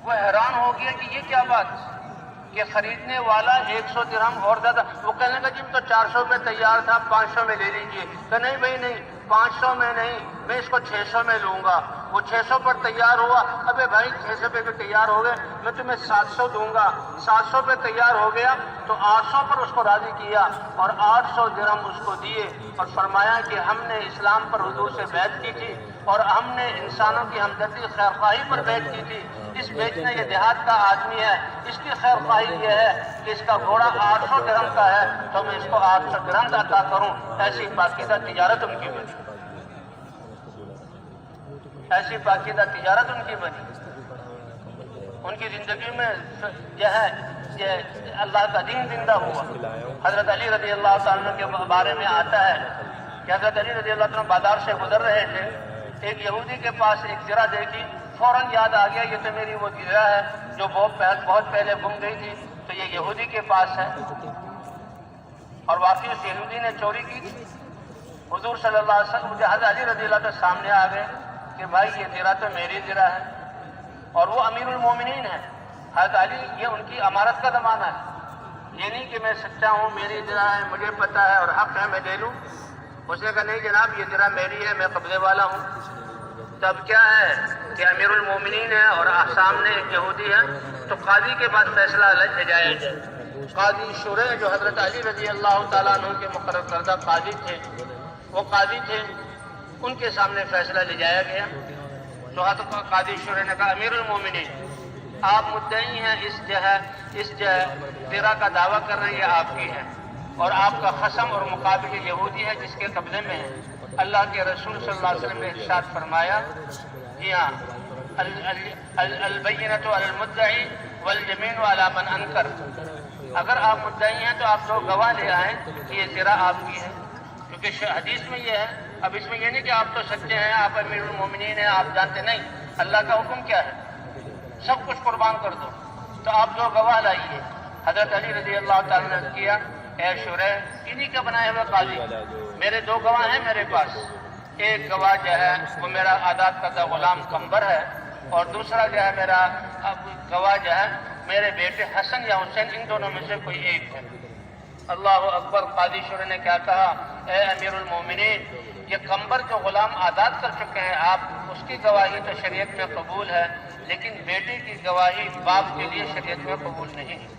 وہ حیران ہو گیا کہ یہ کیا بات کہ خریدنے والا 100 درہم اور زیادہ۔ وہ کہنے لگا جی تو 400 میں تیار تھا، 500 میں لے لیجئے۔ کہ نہیں بھائی نہیں، 500 میں نہیں، میں اس کو 600 میں لوں گا۔ وہ 600 پر تیار ہوا۔ ابے بھائی 600 پہ تیار ہو گئے، میں تمہیں 700 دوں گا۔ 700 پہ تیار ہو گیا تو 800 پر اس کو راضی کیا، اور 800 درہم اس کو دیے، اور فرمایا کہ ہم نے اسلام پر حضور سے بیعت کی تھی، اور ہم نے انسانوں کی ہمدردی خیر خواہی پر بیعت کی تھی۔ اس بیچنے یہ دیہات کا آدمی ہے، اس کی خیر خواہی یہ ہے کہ اس کا گھوڑا 800 درہم کا ہے تو میں اس کو 800 درہم عطا کروں۔ ایسی پاکیزہ تجارت ان کی بنی، ایسی پاکیزہ تجارت ان کی بنی۔ ان کی زندگی میں جو ہے یہ اللہ کا دین زندہ ہوا۔ حضرت علی رضی اللہ تعالیٰ کے بارے میں آتا ہے کہ حضرت علی رضی اللہ تعالیٰ بازار سے گزر رہے تھے، ایک یہودی کے پاس ایک زرہ دیکھی، فوراً یاد آ گیا یہ تو میری وہ زرہ ہے جو بہت پہلے گم گئی تھی، تو یہ یہودی کے پاس ہے۔ اور واقعی اس یہودی نے چوری کی تھی۔ حضور صلی اللہ علیہ وسلم حضرت علی رضی اللہ عنہ سامنے آ گئے کہ بھائی یہ زرہ تو میری زرہ ہے، اور وہ امیر المومنین ہے۔ حضرت علی یہ ان کی امارت کا زمانہ ہے، یہ نہیں کہ میں سچا ہوں، میری زرہ ہے، مجھے پتہ ہے اور حق ہے میں دے لوں۔ اس نے کہا نہیں جناب یہ زرہ میری ہے، میں قبضے والا ہوں۔ تب کیا ہے کہ امیر المومنین ہے اور سامنے ایک یہودی ہے، تو قاضی کے بعد فیصلہ لے جایا جائے۔ قاضی شورے جو حضرت علی رضی اللہ تعالیٰ عنہ کے مقرر کردہ قاضی تھے، وہ قاضی تھے، ان کے سامنے فیصلہ لے جایا گیا۔ تو حضرت قاضی شورے نے کہا امیر المومنین آپ مدعی ہیں، اس زرہ کا دعویٰ کر رہے ہیں یہ آپ کی ہے، اور آپ کا خصم اور مقابل یہودی ہے جس کے قبضے میں ہے۔ اللہ کے رسول صلی اللہ علیہ وسلم نے ارشاد فرمایا، جی ہاں، البینۃ علی المدعی والیمین علی من انکر، اگر آپ مدعی ہیں تو آپ 2 گواہ لے آئیں کہ یہ زرا آپ کی ہے، کیونکہ حدیث میں یہ ہے۔ اب اس میں یہ نہیں کہ آپ تو سچے ہیں، آپ امیر المومنین ہیں، آپ جانتے نہیں، اللہ کا حکم کیا ہے، سب کچھ قربان کر دو، تو آپ 2 گواہ لائیے۔ حضرت علی رضی اللہ تعالیٰ نے کیا، اے شرح، انہی کا بنائے ہوئے قاضی، میرے 2 گواہ ہیں میرے پاس، ایک گواہ جو ہے وہ میرا آزاد کردہ غلام قمبر ہے، اور دوسرا جو ہے میرا گواہ جو ہے میرے بیٹے حسن یا حسین، ان دونوں میں سے کوئی ایک ہے۔ اللہ اکبر۔ قاضی شرح نے کیا کہا، اے امیر المومنین، یہ قمبر جو غلام آزاد کر چکے ہیں آپ، اس کی گواہی تو شریعت میں قبول ہے، لیکن بیٹے کی گواہی باپ کے لیے شریعت میں قبول نہیں ہے۔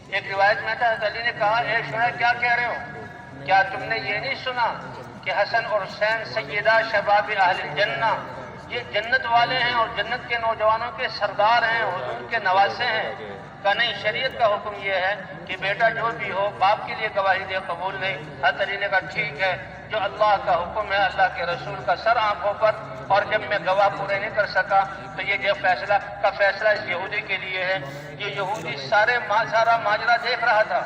ایک روایت میں تھا، حضرت علی نے کہا، اے شرح کیا کہہ رہے ہو، کیا تم نے یہ نہیں سنا کہ حسن اور حسین سیدہ شباب اہل الجنہ، یہ جنت والے ہیں اور جنت کے نوجوانوں کے سردار ہیں، حضور کے نواسے ہیں؟ کہ نہیں، شریعت کا حکم یہ ہے کہ بیٹا جو بھی ہو باپ کے لیے گواہی دے، قبول نہیں۔ حضرت علی نے کہا ٹھیک ہے، جو اللہ کا حکم ہے، اللہ کے رسول کا سر آنکھوں پر، اور جب میں گواہ پورے نہیں کر سکا تو یہ جو فیصلہ اس یہودی کے لیے ہے۔ یہ یہودی سارا ماجرا دیکھ رہا تھا،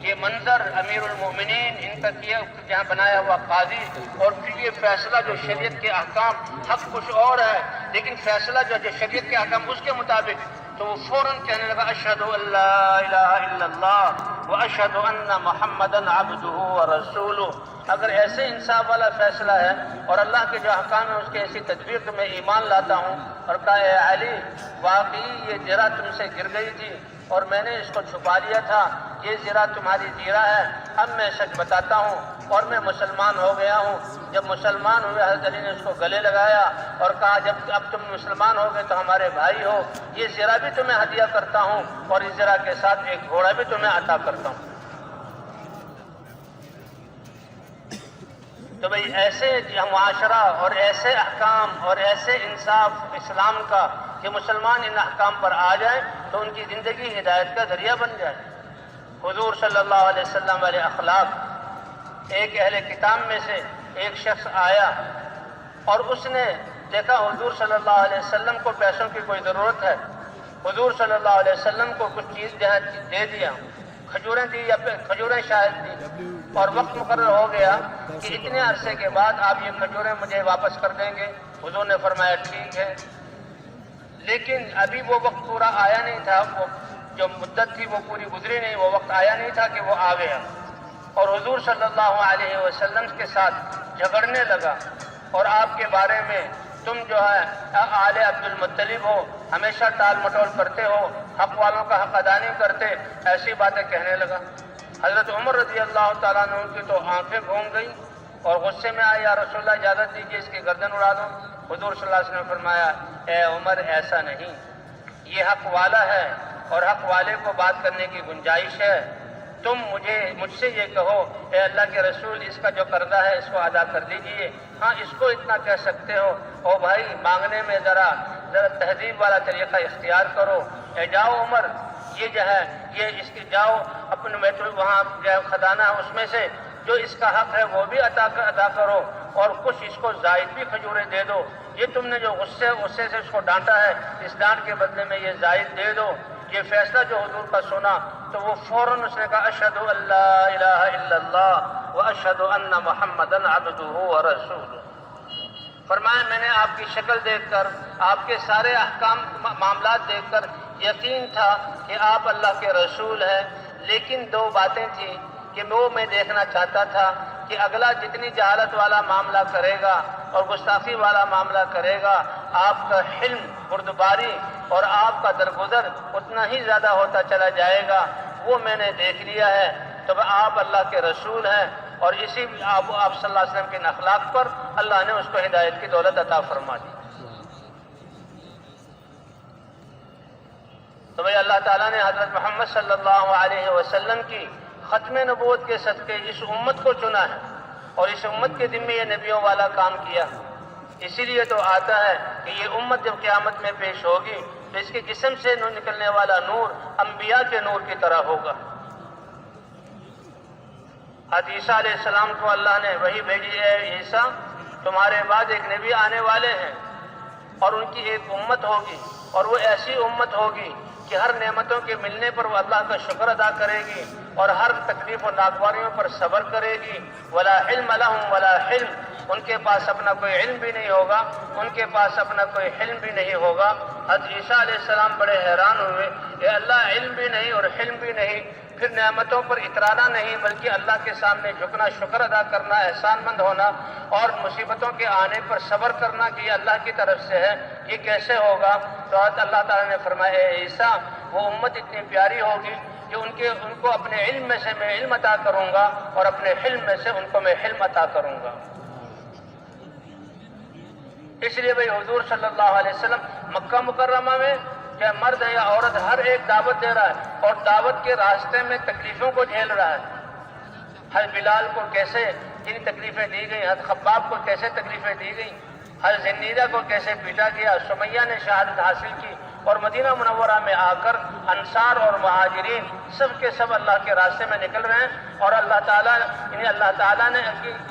یہ منظر امیر المومنین ان کا کیا جہاں بنایا ہوا قاضی، اور پھر یہ فیصلہ جو شریعت کے احکام، حق کچھ اور ہے لیکن فیصلہ جو شریعت کے احکام اس کے مطابق، تو وہ فوراً کہنے لگا، اشہد ان لا الہ الا اللہ واشہد ان محمدا عبدہ ورسولہ۔ اگر ایسے انصاف والا فیصلہ ہے اور اللہ کے جو احکام ہیں اس کی ایسی تدبیر تو میں ایمان لاتا ہوں۔ اور کہا، اے علی، واقعی یہ زرا تم سے گر گئی تھی اور میں نے اس کو چھپا لیا تھا، یہ زرا تمہاری زیرہ ہے، اب میں سچ بتاتا ہوں اور میں مسلمان ہو گیا ہوں۔ جب مسلمان ہوئے، حضرت علی نے اس کو گلے لگایا اور کہا، جب اب تم مسلمان ہو گئے تو ہمارے بھائی ہو، یہ زرا بھی تمہیں ہدیہ کرتا ہوں اور اس زرا کے ساتھ ایک گھوڑا بھی تمہیں عطا کرتا ہوں۔ تو بھئی ایسے معاشرہ اور ایسے احکام اور ایسے انصاف اسلام کا کہ مسلمان ان احکام پر آ جائیں تو ان کی زندگی ہدایت کا ذریعہ بن جائے۔ حضور صلی اللہ علیہ وسلم والے اخلاق، ایک اہل کتاب میں سے ایک شخص آیا اور اس نے دیکھا حضور صلی اللہ علیہ وسلم کو پیسوں کی کوئی ضرورت ہے، حضور صلی اللہ علیہ وسلم کو کچھ چیز دے دیا، کھجوریں دی یا کھجوریں شاید دی، اور وقت مقرر ہو گیا کہ اتنے عرصے کے بعد آپ یہ کھجوریں مجھے واپس کر دیں گے۔ حضور نے فرمایا ٹھیک ہے، لیکن ابھی وہ وقت پورا آیا نہیں تھا، وہ جو مدت تھی وہ پوری گزری نہیں، وہ وقت آیا نہیں تھا کہ وہ آ گیا، اور حضور صلی اللہ علیہ وسلم کے ساتھ جھگڑنے لگا، اور آپ کے بارے میں تم جو ہے آل عبد المطلب ہو، ہمیشہ ٹال مٹول کرتے ہو، حق والوں کا حق ادا نہیں کرتے، ایسی باتیں کہنے لگا۔ حضرت عمر رضی اللہ تعالیٰ عنہ کی تو آنکھیں گھوم گئیں اور غصے میں آئے، یا رسول اللہ اجازت دیجیے اس کی گردن اڑا دو۔ حضور صلی اللہ علیہ وسلم نے فرمایا، اے عمر ایسا نہیں، یہ حق والا ہے اور حق والے کو بات کرنے کی گنجائش ہے، تم مجھ سے یہ کہو، اے اللہ کے رسول اس کا جو قرضہ ہے اس کو ادا کر دیجئے۔ ہاں اس کو اتنا کہہ سکتے ہو، او بھائی مانگنے میں ذرا تہذیب والا طریقہ اختیار کرو، اے جاؤ عمر، یہ جو ہے یہ اس کی جاؤ اپنے وہاں جو خزانہ ہے اس میں سے جو اس کا حق ہے وہ بھی ادا کرو، اور کچھ اس کو زائد بھی کھجوریں دے دو۔ یہ تم نے جو غصے سے اس کو ڈانٹا ہے، اس ڈانٹ کے بدلے میں یہ زائد دے دو۔ یہ فیصلہ جو حضور کا سنا تو وہ فوراً اس نے کہا، اشہد ان لا الہ الا اللہ واشہد ان محمدا عبدہ ورسولہ۔ فرمایا میں نے آپ کی شکل دیکھ کر، آپ کے سارے احکام معاملات دیکھ کر یقین تھا کہ آپ اللہ کے رسول ہیں، لیکن 2 باتیں تھیں کہ وہ میں دیکھنا چاہتا تھا کہ اگلا جتنی جہالت والا معاملہ کرے گا اور گستاخی والا معاملہ کرے گا، آپ کا حلم، بردباری اور آپ کا درگزر اتنا ہی زیادہ ہوتا چلا جائے گا، وہ میں نے دیکھ لیا ہے۔ تو آپ اللہ کے رسول ہیں، اور اسی آپ صلی اللہ علیہ وسلم کے اخلاق پر اللہ نے اس کو ہدایت کی دولت عطا فرما دی۔ تو بھئی اللہ تعالیٰ نے حضرت محمد صلی اللہ علیہ وسلم کی ختم نبوت کے صدقے اس امت کو چنا ہے اور اس امت کے ذمے یہ نبیوں والا کام کیا۔ اسی لیے تو آتا ہے کہ یہ امت جب قیامت میں پیش ہوگی تو اس کے جسم سے نکلنے والا نور انبیاء کے نور کی طرح ہوگا۔ حضرت عیسیٰ علیہ السلام کو اللہ نے وحی بھیجی ہے، عیسیٰ تمہارے بعد ایک نبی آنے والے ہیں اور ان کی ایک امت ہوگی، اور وہ ایسی امت ہوگی کہ ہر نعمتوں کے ملنے پر وہ اللہ کا شکر ادا کرے گی اور ہر تکلیف و ناگواریوں پر صبر کرے گی۔ ولا علم لہم ولا حلم، ان کے پاس اپنا کوئی علم بھی نہیں ہوگا، ان کے پاس اپنا کوئی حلم بھی نہیں ہوگا۔ حضرت عیسیٰ علیہ السلام بڑے حیران ہوئے، اے اللہ علم بھی نہیں اور حلم بھی نہیں، پھر نعمتوں پر اترانا نہیں بلکہ اللہ کے سامنے جھکنا، شکر ادا کرنا، احسان مند ہونا اور مصیبتوں کے آنے پر صبر کرنا کہ یہ اللہ کی طرف سے ہے، یہ کیسے ہوگا؟ تو اللہ تعالیٰ نے فرمایا اے عیسیٰ وہ امت اتنی پیاری ہوگی کہ ان کو اپنے علم میں سے میں علم عطا کروں گا اور اپنے حلم میں سے ان کو میں حلم عطا کروں گا۔ اس لیے بھئی حضور صلی اللہ علیہ وسلم مکہ مکرمہ میں چاہے مرد ہے یا عورت ہر ایک دعوت دے رہا ہے اور دعوت کے راستے میں تکلیفوں کو جھیل رہا ہے۔ حضرت بلال کو کیسے کتنی تکلیفیں دی گئیں، حضرت خباب کو کیسے تکلیفیں دی گئیں، حضرت زنیرہ کو کیسے پیٹا گیا، سمیہ نے شہادت حاصل کی اور مدینہ منورہ میں آ کر انصار اور مہاجرین سب کے سب اللہ کے راستے میں نکل رہے ہیں اور اللہ تعالیٰ نے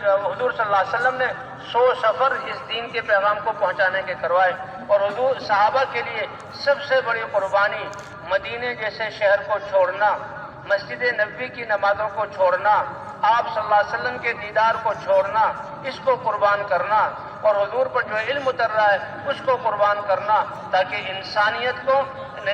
حضور صلی اللہ علیہ وسلم نے 100 سفر اس دین کے پیغام کو پہنچانے کے کروائے، اور حضور صحابہ کے لیے سب سے بڑی قربانی مدینے جیسے شہر کو چھوڑنا، مسجد نبوی کی نمازوں کو چھوڑنا، آپ صلی اللہ علیہ وسلم کے دیدار کو چھوڑنا، اس کو قربان کرنا اور حضور پر جو علم اتر رہا ہے اس کو قربان کرنا تاکہ انسانیت کو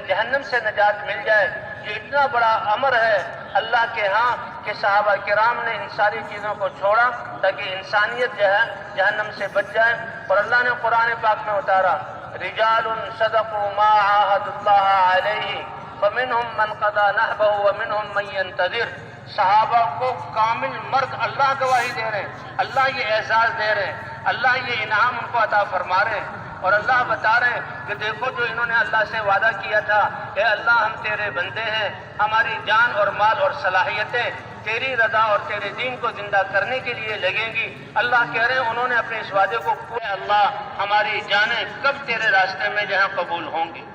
جہنم سے نجات مل جائے۔ یہ اتنا بڑا امر ہے اللہ کے ہاں کہ صحابہ کرام نے ان ساری چیزوں کو چھوڑا تاکہ انسانیت جو ہے جہنم سے بچ جائے۔ اور اللہ نے قرآن پاک میں اتارا رجال صدقوا ما عاهدوا الله عليه فمنهم من قضى نحبه ومنهم من ينتظر۔ صحابہ کو کامل مرد اللہ گواہی دے رہے ہیں، اللہ یہ اعزاز دے رہے ہیں، اللہ یہ انعام ان کو عطا فرما رہے ہیں، اور اللہ بتا رہے ہیں کہ دیکھو جو انہوں نے اللہ سے وعدہ کیا تھا، اے اللہ ہم تیرے بندے ہیں، ہماری جان اور مال اور صلاحیتیں تیری رضا اور تیرے دین کو زندہ کرنے کے لیے لگیں گی۔ اللہ کہہ رہے ہیں انہوں نے اپنے اس وعدے کو پورا، اللہ ہماری جانیں کب تیرے راستے میں جہاں قبول ہوں گی۔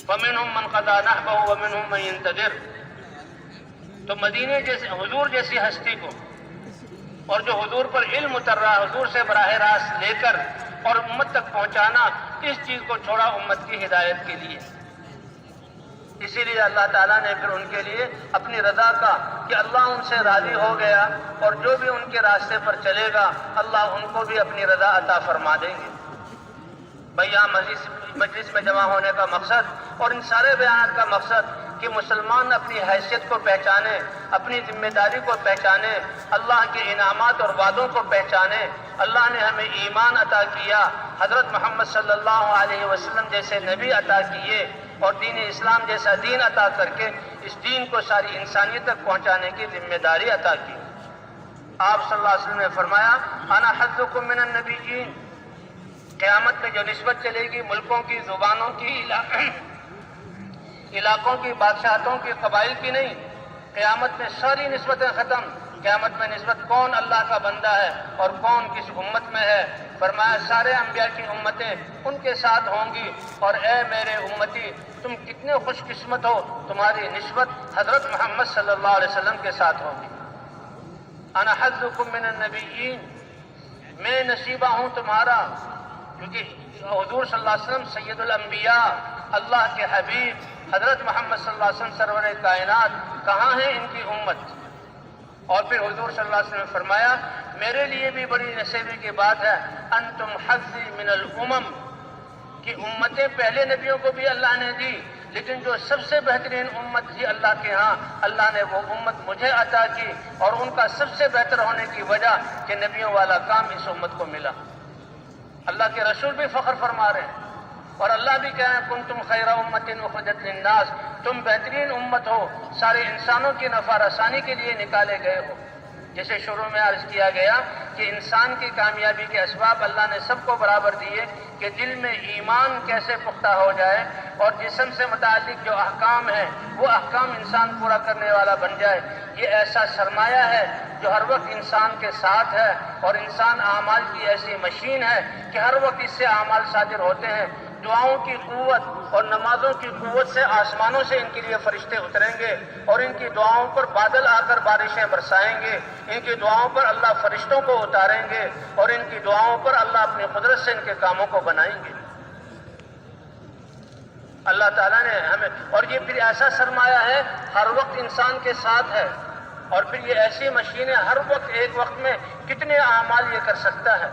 وَمِنْهُمْ مَنْ قَضَى نَحْبَهُ وَمِنْهُمْ مَنْ يَنْتَظِرُ۔ تو مدینے جیسے حضور جیسی ہستی کو اور جو حضور پر علم اتر رہا ہے حضور سے براہ راست لے کر اور امت تک پہنچانا، اس چیز کو چھوڑا امت کی ہدایت کے لیے۔ اسی لیے اللہ تعالیٰ نے پھر ان کے لیے اپنی رضا کا کہ اللہ ان سے راضی ہو گیا اور جو بھی ان کے راستے پر چلے گا اللہ ان کو بھی اپنی رضا عطا فرما دیں گے۔ بھئی یہاں مجلس میں جمع ہونے کا مقصد اور ان سارے بیانات کا مقصد کہ مسلمان اپنی حیثیت کو پہچانے، اپنی ذمہ داری کو پہچانے، اللہ کے انعامات اور وعدوں کو پہچانے۔ اللہ نے ہمیں ایمان عطا کیا، حضرت محمد صلی اللہ علیہ وسلم جیسے نبی عطا کیے اور دین اسلام جیسا دین عطا کر کے اس دین کو ساری انسانیت تک پہنچانے کی ذمہ داری عطا کی۔ آپ صلی اللہ علیہ وسلم نے فرمایا انا حظکم من النبیین، قیامت میں جو نسبت چلے گی ملکوں کی، زبانوں کی، علاقوں کی، بادشاہتوں کی، قبائل کی نہیں، قیامت میں ساری نسبتیں ختم۔ قیامت میں نسبت کون اللہ کا بندہ ہے اور کون کس امت میں ہے، فرمایا سارے انبیاء کی امتیں ان کے ساتھ ہوں گی، اور اے میرے امتی تم کتنے خوش قسمت ہو، تمہاری نسبت حضرت محمد صلی اللہ علیہ وسلم کے ساتھ ہوگی۔ انا حظکم من النبیین، میں نصیبہ ہوں تمہارا، کیونکہ حضور صلی اللہ علیہ وسلم سید الانبیاء، اللہ کے حبیب حضرت محمد صلی اللہ علیہ وسلم سرور کائنات، کہاں ہے ان کی امت؟ اور پھر حضور صلی اللہ علیہ وسلم نے فرمایا میرے لیے بھی بڑی نصیبی کی بات ہے، انتم حظی من الامم، کہ امتیں پہلے نبیوں کو بھی اللہ نے دی، لیکن جو سب سے بہترین امت تھی اللہ کے ہاں، اللہ نے وہ امت مجھے عطا کی، اور ان کا سب سے بہتر ہونے کی وجہ کہ نبیوں والا کام اس امت کو ملا۔ اللہ کے رسول بھی فخر فرما رہے ہیں اور اللہ بھی کہہ رہے ہیں کنتم خیر امت اخرجت للناس، تم بہترین امت ہو، سارے انسانوں کی نفع رسانی کے لیے نکالے گئے ہو۔ جیسے شروع میں عرض کیا گیا کہ انسان کی کامیابی کے اسباب اللہ نے سب کو برابر دیے کہ دل میں ایمان کیسے پختہ ہو جائے اور جسم سے متعلق جو احکام ہیں وہ احکام انسان پورا کرنے والا بن جائے۔ یہ ایسا سرمایہ ہے جو ہر وقت انسان کے ساتھ ہے، اور انسان اعمال کی ایسی مشین ہے کہ ہر وقت اس سے اعمال صادر ہوتے ہیں۔ دعاؤں کی قوت اور نمازوں کی قوت سے آسمانوں سے ان کے لیے فرشتے اتریں گے اور ان کی دعاؤں پر بادل آ کر بارشیں برسائیں گے، ان کی دعاؤں پر اللہ فرشتوں کو اتاریں گے اور ان کی دعاؤں پر اللہ اپنی قدرت سے ان کے کاموں کو بنائیں گے۔ اللہ تعالیٰ نے ہمیں، اور یہ پھر ایسا سرمایہ ہے ہر وقت انسان کے ساتھ ہے، اور پھر یہ ایسی مشینیں ہر وقت ایک وقت میں کتنے اعمال یہ کر سکتا ہے۔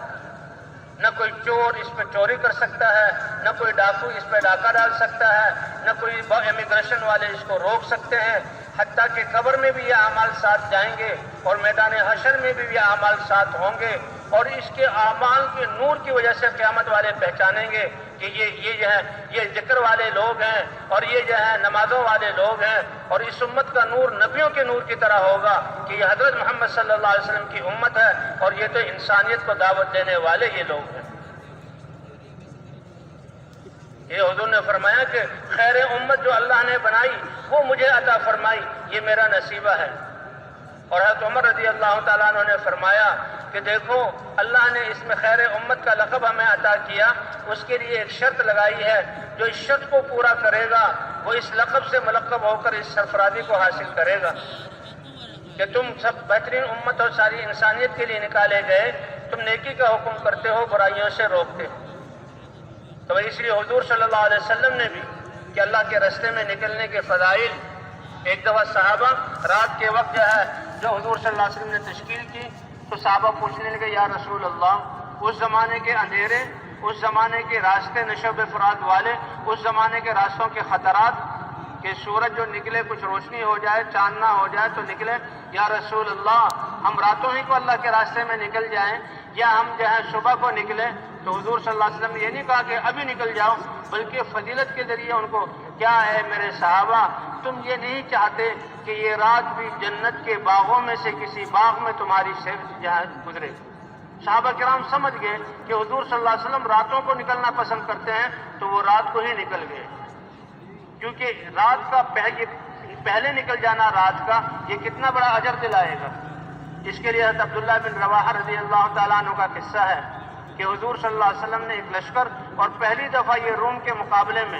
نہ کوئی چور اس پہ چوری کر سکتا ہے، نہ کوئی ڈاکو اس پہ ڈاکہ ڈال سکتا ہے، نہ کوئی امیگریشن والے اس کو روک سکتے ہیں، حتیٰ کہ قبر میں بھی یہ اعمال ساتھ جائیں گے اور میدان حشر میں بھی یہ اعمال ساتھ ہوں گے، اور اس کے اعمال کے نور کی وجہ سے قیامت والے پہچانیں گے کہ یہ جو ہے یہ ذکر والے لوگ ہیں اور یہ جو ہے نمازوں والے لوگ ہیں، اور اس امت کا نور نبیوں کے نور کی طرح ہوگا کہ یہ حضرت محمد صلی اللہ علیہ وسلم کی امت ہے اور یہ تو انسانیت کو دعوت دینے والے یہ لوگ ہیں۔ یہ حضور نے فرمایا کہ خیر امت جو اللہ نے بنائی وہ مجھے عطا فرمائی، یہ میرا نصیبہ ہے۔ اور حضرت عمر رضی اللہ تعالیٰ عنہ نے فرمایا کہ دیکھو اللہ نے اس میں خیر امت کا لقب ہمیں عطا کیا، اس کے لیے ایک شرط لگائی ہے، جو اس شرط کو پورا کرے گا وہ اس لقب سے ملقب ہو کر اس سرفرازی کو حاصل کرے گا کہ تم سب بہترین امت اور ساری انسانیت کے لیے نکالے گئے، تم نیکی کا حکم کرتے ہو، برائیوں سے روکتے ہو۔ تو اس لیے حضور صلی اللہ علیہ وسلم نے بھی کہ اللہ کے راستے میں نکلنے کے فضائل، ایک دفعہ صحابہ رات کے وقت جو ہے جو حضور صلی اللہ علیہ وسلم نے تشکیل کی تو صحابہ پوچھنے لگے یا رسول اللہ، اس زمانے کے اندھیرے، اس زمانے کے راستے نشو افراد والے، اس زمانے کے راستوں کے خطرات کہ سورج جو نکلے کچھ روشنی ہو جائے، چاند نہ ہو جائے تو نکلے، یا رسول اللہ ہم راتوں ہی کو اللہ کے راستے میں نکل جائیں یا ہم جو ہے صبح کو نکلیں؟ تو حضور صلی اللہ علیہ وسلم نے یہ نہیں کہا کہ ابھی نکل جاؤ، بلکہ فضیلت کے ذریعے ان کو، کیا ہے میرے صحابہ تم یہ نہیں چاہتے کہ یہ رات بھی جنت کے باغوں میں سے کسی باغ میں تمہاری صحت جہاں گزرے؟ صحابہ کرام سمجھ گئے کہ حضور صلی اللہ علیہ وسلم راتوں کو نکلنا پسند کرتے ہیں، تو وہ رات کو ہی نکل گئے، کیونکہ رات کا پہلے نکل جانا رات کا یہ کتنا بڑا اجر دلائے گا۔ اس کے لیے حضرت عبداللہ بن رواحہ رضی اللہ تعالیٰ عنہ کا قصہ ہے کہ حضور صلی اللہ علیہ وسلم نے ایک لشکر، اور پہلی دفعہ یہ روم کے مقابلے میں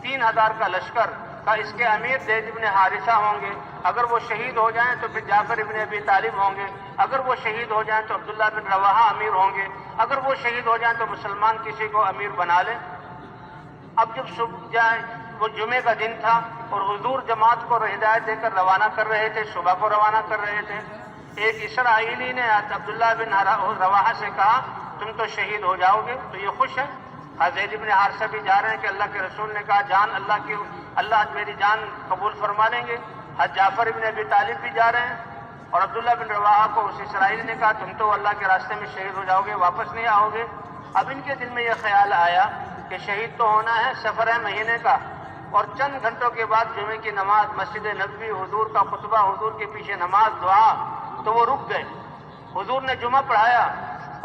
3000 کا لشکر کا اس کے امیر زید بن حارثہ ہوں گے، اگر وہ شہید ہو جائیں تو پھر جعفر ابن ابی طالب ہوں گے، اگر وہ شہید ہو جائیں تو عبداللہ بن رواحہ امیر ہوں گے، اگر وہ شہید ہو جائیں تو مسلمان کسی کو امیر بنا لیں۔ اب جب صبح جائیں وہ جمعے کا دن تھا اور حضور جماعت کو ہدایت دے کر روانہ کر رہے تھے، صبح کو روانہ کر رہے تھے، ایک اسرائیلی نے عبداللہ بن رواحہ سے کہا تم تو شہید ہو جاؤ گے، تو یہ خوش ہے۔ زید بن حارثہ بھی جا رہے ہیں کہ اللہ کے رسول نے کہا جان اللہ میری جان قبول فرما لیں گے۔ جعفر ابن ابی طالب بھی جا رہے ہیں، اور عبداللہ بن رواحہ کو اس اسرائیلی نے کہا تم تو اللہ کے راستے میں شہید ہو جاؤ گے، واپس نہیں آؤ گے۔ اب ان کے دل میں یہ خیال آیا کہ شہید تو ہونا ہے، سفر ہے مہینے کا، اور چند گھنٹوں کے بعد جمعے کی نماز، مسجد نبوی، حضور کا خطبہ، حضور کے پیچھے نماز، دعا، تو وہ رک گئے۔ حضور نے جمعہ پڑھایا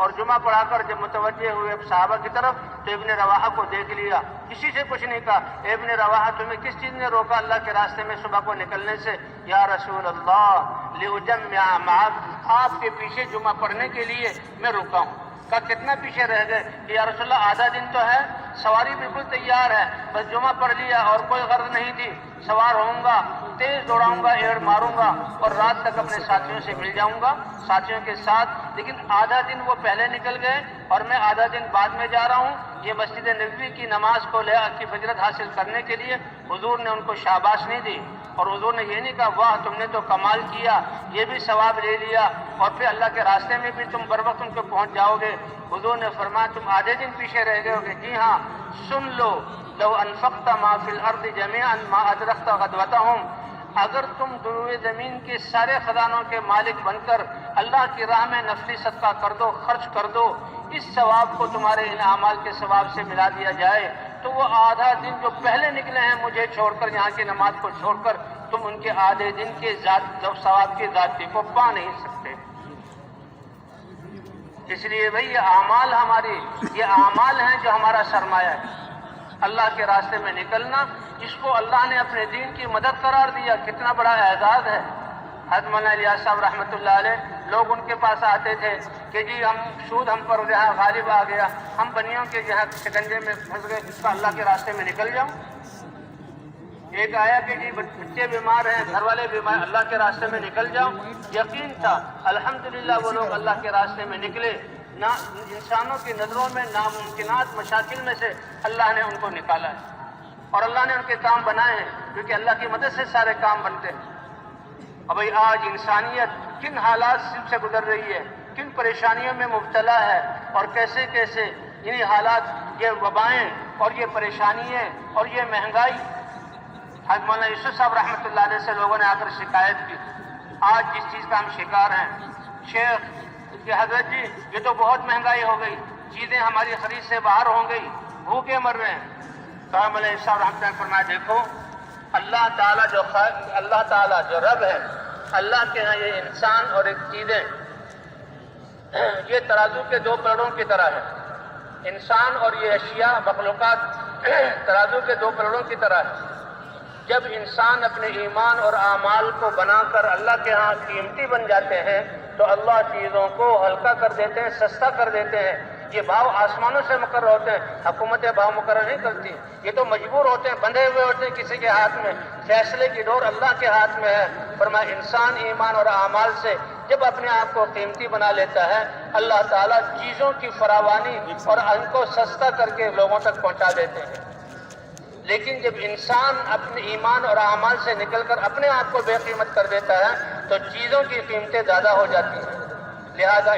اور جمعہ پڑھا کر جب متوجہ ہوئے صحابہ کی طرف تو ابن رواحہ کو دیکھ لیا، کسی سے کچھ نہیں کہا، ابن رواحہ تمہیں کس چیز نے روکا اللہ کے راستے میں صبح کو نکلنے سے؟ یا رسول اللہ لأجمع معک، آپ کے پیچھے جمعہ پڑھنے کے لیے میں رکا ہوں۔ کہا کتنا پیچھے رہ گئے؟ کہ یا رسول اللہ آدھا دن تو ہے، سواری بالکل تیار ہے، بس جمعہ پڑھ لیا اور کوئی غرض نہیں تھی، سوار ہوں گا، تیز دوڑاؤں گا، ایڑ ماروں گا اور رات تک اپنے ساتھیوں سے مل جاؤں گا، ساتھیوں کے ساتھ۔ لیکن آدھا دن وہ پہلے نکل گئے اور میں آدھا دن بعد میں جا رہا ہوں، یہ مسجد نبوی کی نماز کو کی فضیلت حاصل کرنے کے لیے۔ حضور نے ان کو شاباش نہیں دی، اور حضور نے یہ نہیں کہا واہ تم نے تو کمال کیا، یہ بھی ثواب لے لیا اور پھر اللہ کے راستے میں بھی تم بر وقت ان کو پہنچ جاؤ گے۔ حضور نے فرمایا تم آدھے دن پیچھے رہ گئے ہو گے، جی ہاں سن لو، لو انفقت ما فی الارض جميعا ما ادرکت غدوتهم، اگر تم دروئے زمین کے سارے خزانوں کے مالک بن کر اللہ کی راہ میں نفلی صدقہ کر دو، خرچ کر دو، اس ثواب کو تمہارے ان اعمال کے ثواب سے ملا دیا جائے تو وہ آدھا دن جو پہلے نکلے ہیں مجھے چھوڑ کر، یہاں کی نماز کو چھوڑ کر، تم ان کے آدھے دن کے ثواب کی ذاتی کو پا نہیں سکتے۔ اس لیے بھئی یہ اعمال یہ اعمال ہیں جو ہمارا سرمایہ ہے۔ اللہ کے راستے میں نکلنا، اس کو اللہ نے اپنے دین کی مدد قرار دیا، کتنا بڑا اعزاز ہے۔ حضرت مولانا الیاس صاحب رحمۃ اللہ علیہ، لوگ ان کے پاس آتے تھے کہ جی ہم سود ہم پر جہاں غالب آ گیا، ہم بنیوں کے جہاں شکنجے میں پھنس گئے، جس کا اللہ کے راستے میں نکل جاؤں۔ ایک آیا کہ جی بچے بیمار ہیں، گھر والے بیمار، اللہ کے راستے میں نکل جاؤں۔ یقین تھا، الحمدللہ وہ لوگ اللہ کے راستے میں نکلے، نہ انسانوں کی نظروں میں ناممکنات مشاکل میں سے اللہ نے ان کو نکالا ہے، اور اللہ نے ان کے کام بنائے ہیں، کیونکہ اللہ کی مدد سے سارے کام بنتے ہیں۔ اب بھائی آج انسانیت کن حالات سے گزر رہی ہے، کن پریشانیوں میں مبتلا ہے، اور کیسے کیسے انہی حالات، یہ وبائیں اور یہ پریشانیاں اور یہ مہنگائی۔ حضرت مولانا یوسف صاحب رحمۃ اللہ علیہ سے لوگوں نے آ کر شکایت کی، آج جس چیز کا ہم شکار ہیں شیخ کہ حضرت جی یہ تو بہت مہنگائی ہو گئی، چیزیں ہماری خرید سے باہر ہو گئی، بھوکے مر رہے ہیں۔ تو مولانا یوسف صاحب رحمۃ اللہ نے فرمایا دیکھو اللہ تعالیٰ جو رب ہے، اللہ کے ہاں یہ انسان اور ایک چیزیں یہ ترازو کے دو پلڑوں کی طرح ہے۔ انسان اور یہ اشیاء مخلوقات ترازو کے دو پلڑوں کی طرح ہے۔ جب انسان اپنے ایمان اور اعمال کو بنا کر اللہ کے ہاں قیمتی بن جاتے ہیں تو اللہ چیزوں کو ہلکا کر دیتے ہیں، سستا کر دیتے ہیں۔ یہ بھاؤ آسمانوں سے مقرر ہوتے ہیں، حکومتیں بھاؤ مقرر نہیں کرتی، یہ تو مجبور ہوتے ہیں، بندھے ہوئے ہوتے ہیں کسی کے ہاتھ میں، فیصلے کی ڈور اللہ کے ہاتھ میں ہے۔ فرمایا انسان ایمان اور اعمال سے جب اپنے آپ کو قیمتی بنا لیتا ہے، اللہ تعالیٰ چیزوں کی فراوانی اور ان کو سستا کر کے لوگوں تک پہنچا دیتے ہیں۔ لیکن جب انسان اپنے ایمان اور اعمال سے نکل کر اپنے آپ کو بے قیمت کر دیتا ہے تو چیزوں کی قیمتیں زیادہ ہو جاتی ہیں۔ لہذا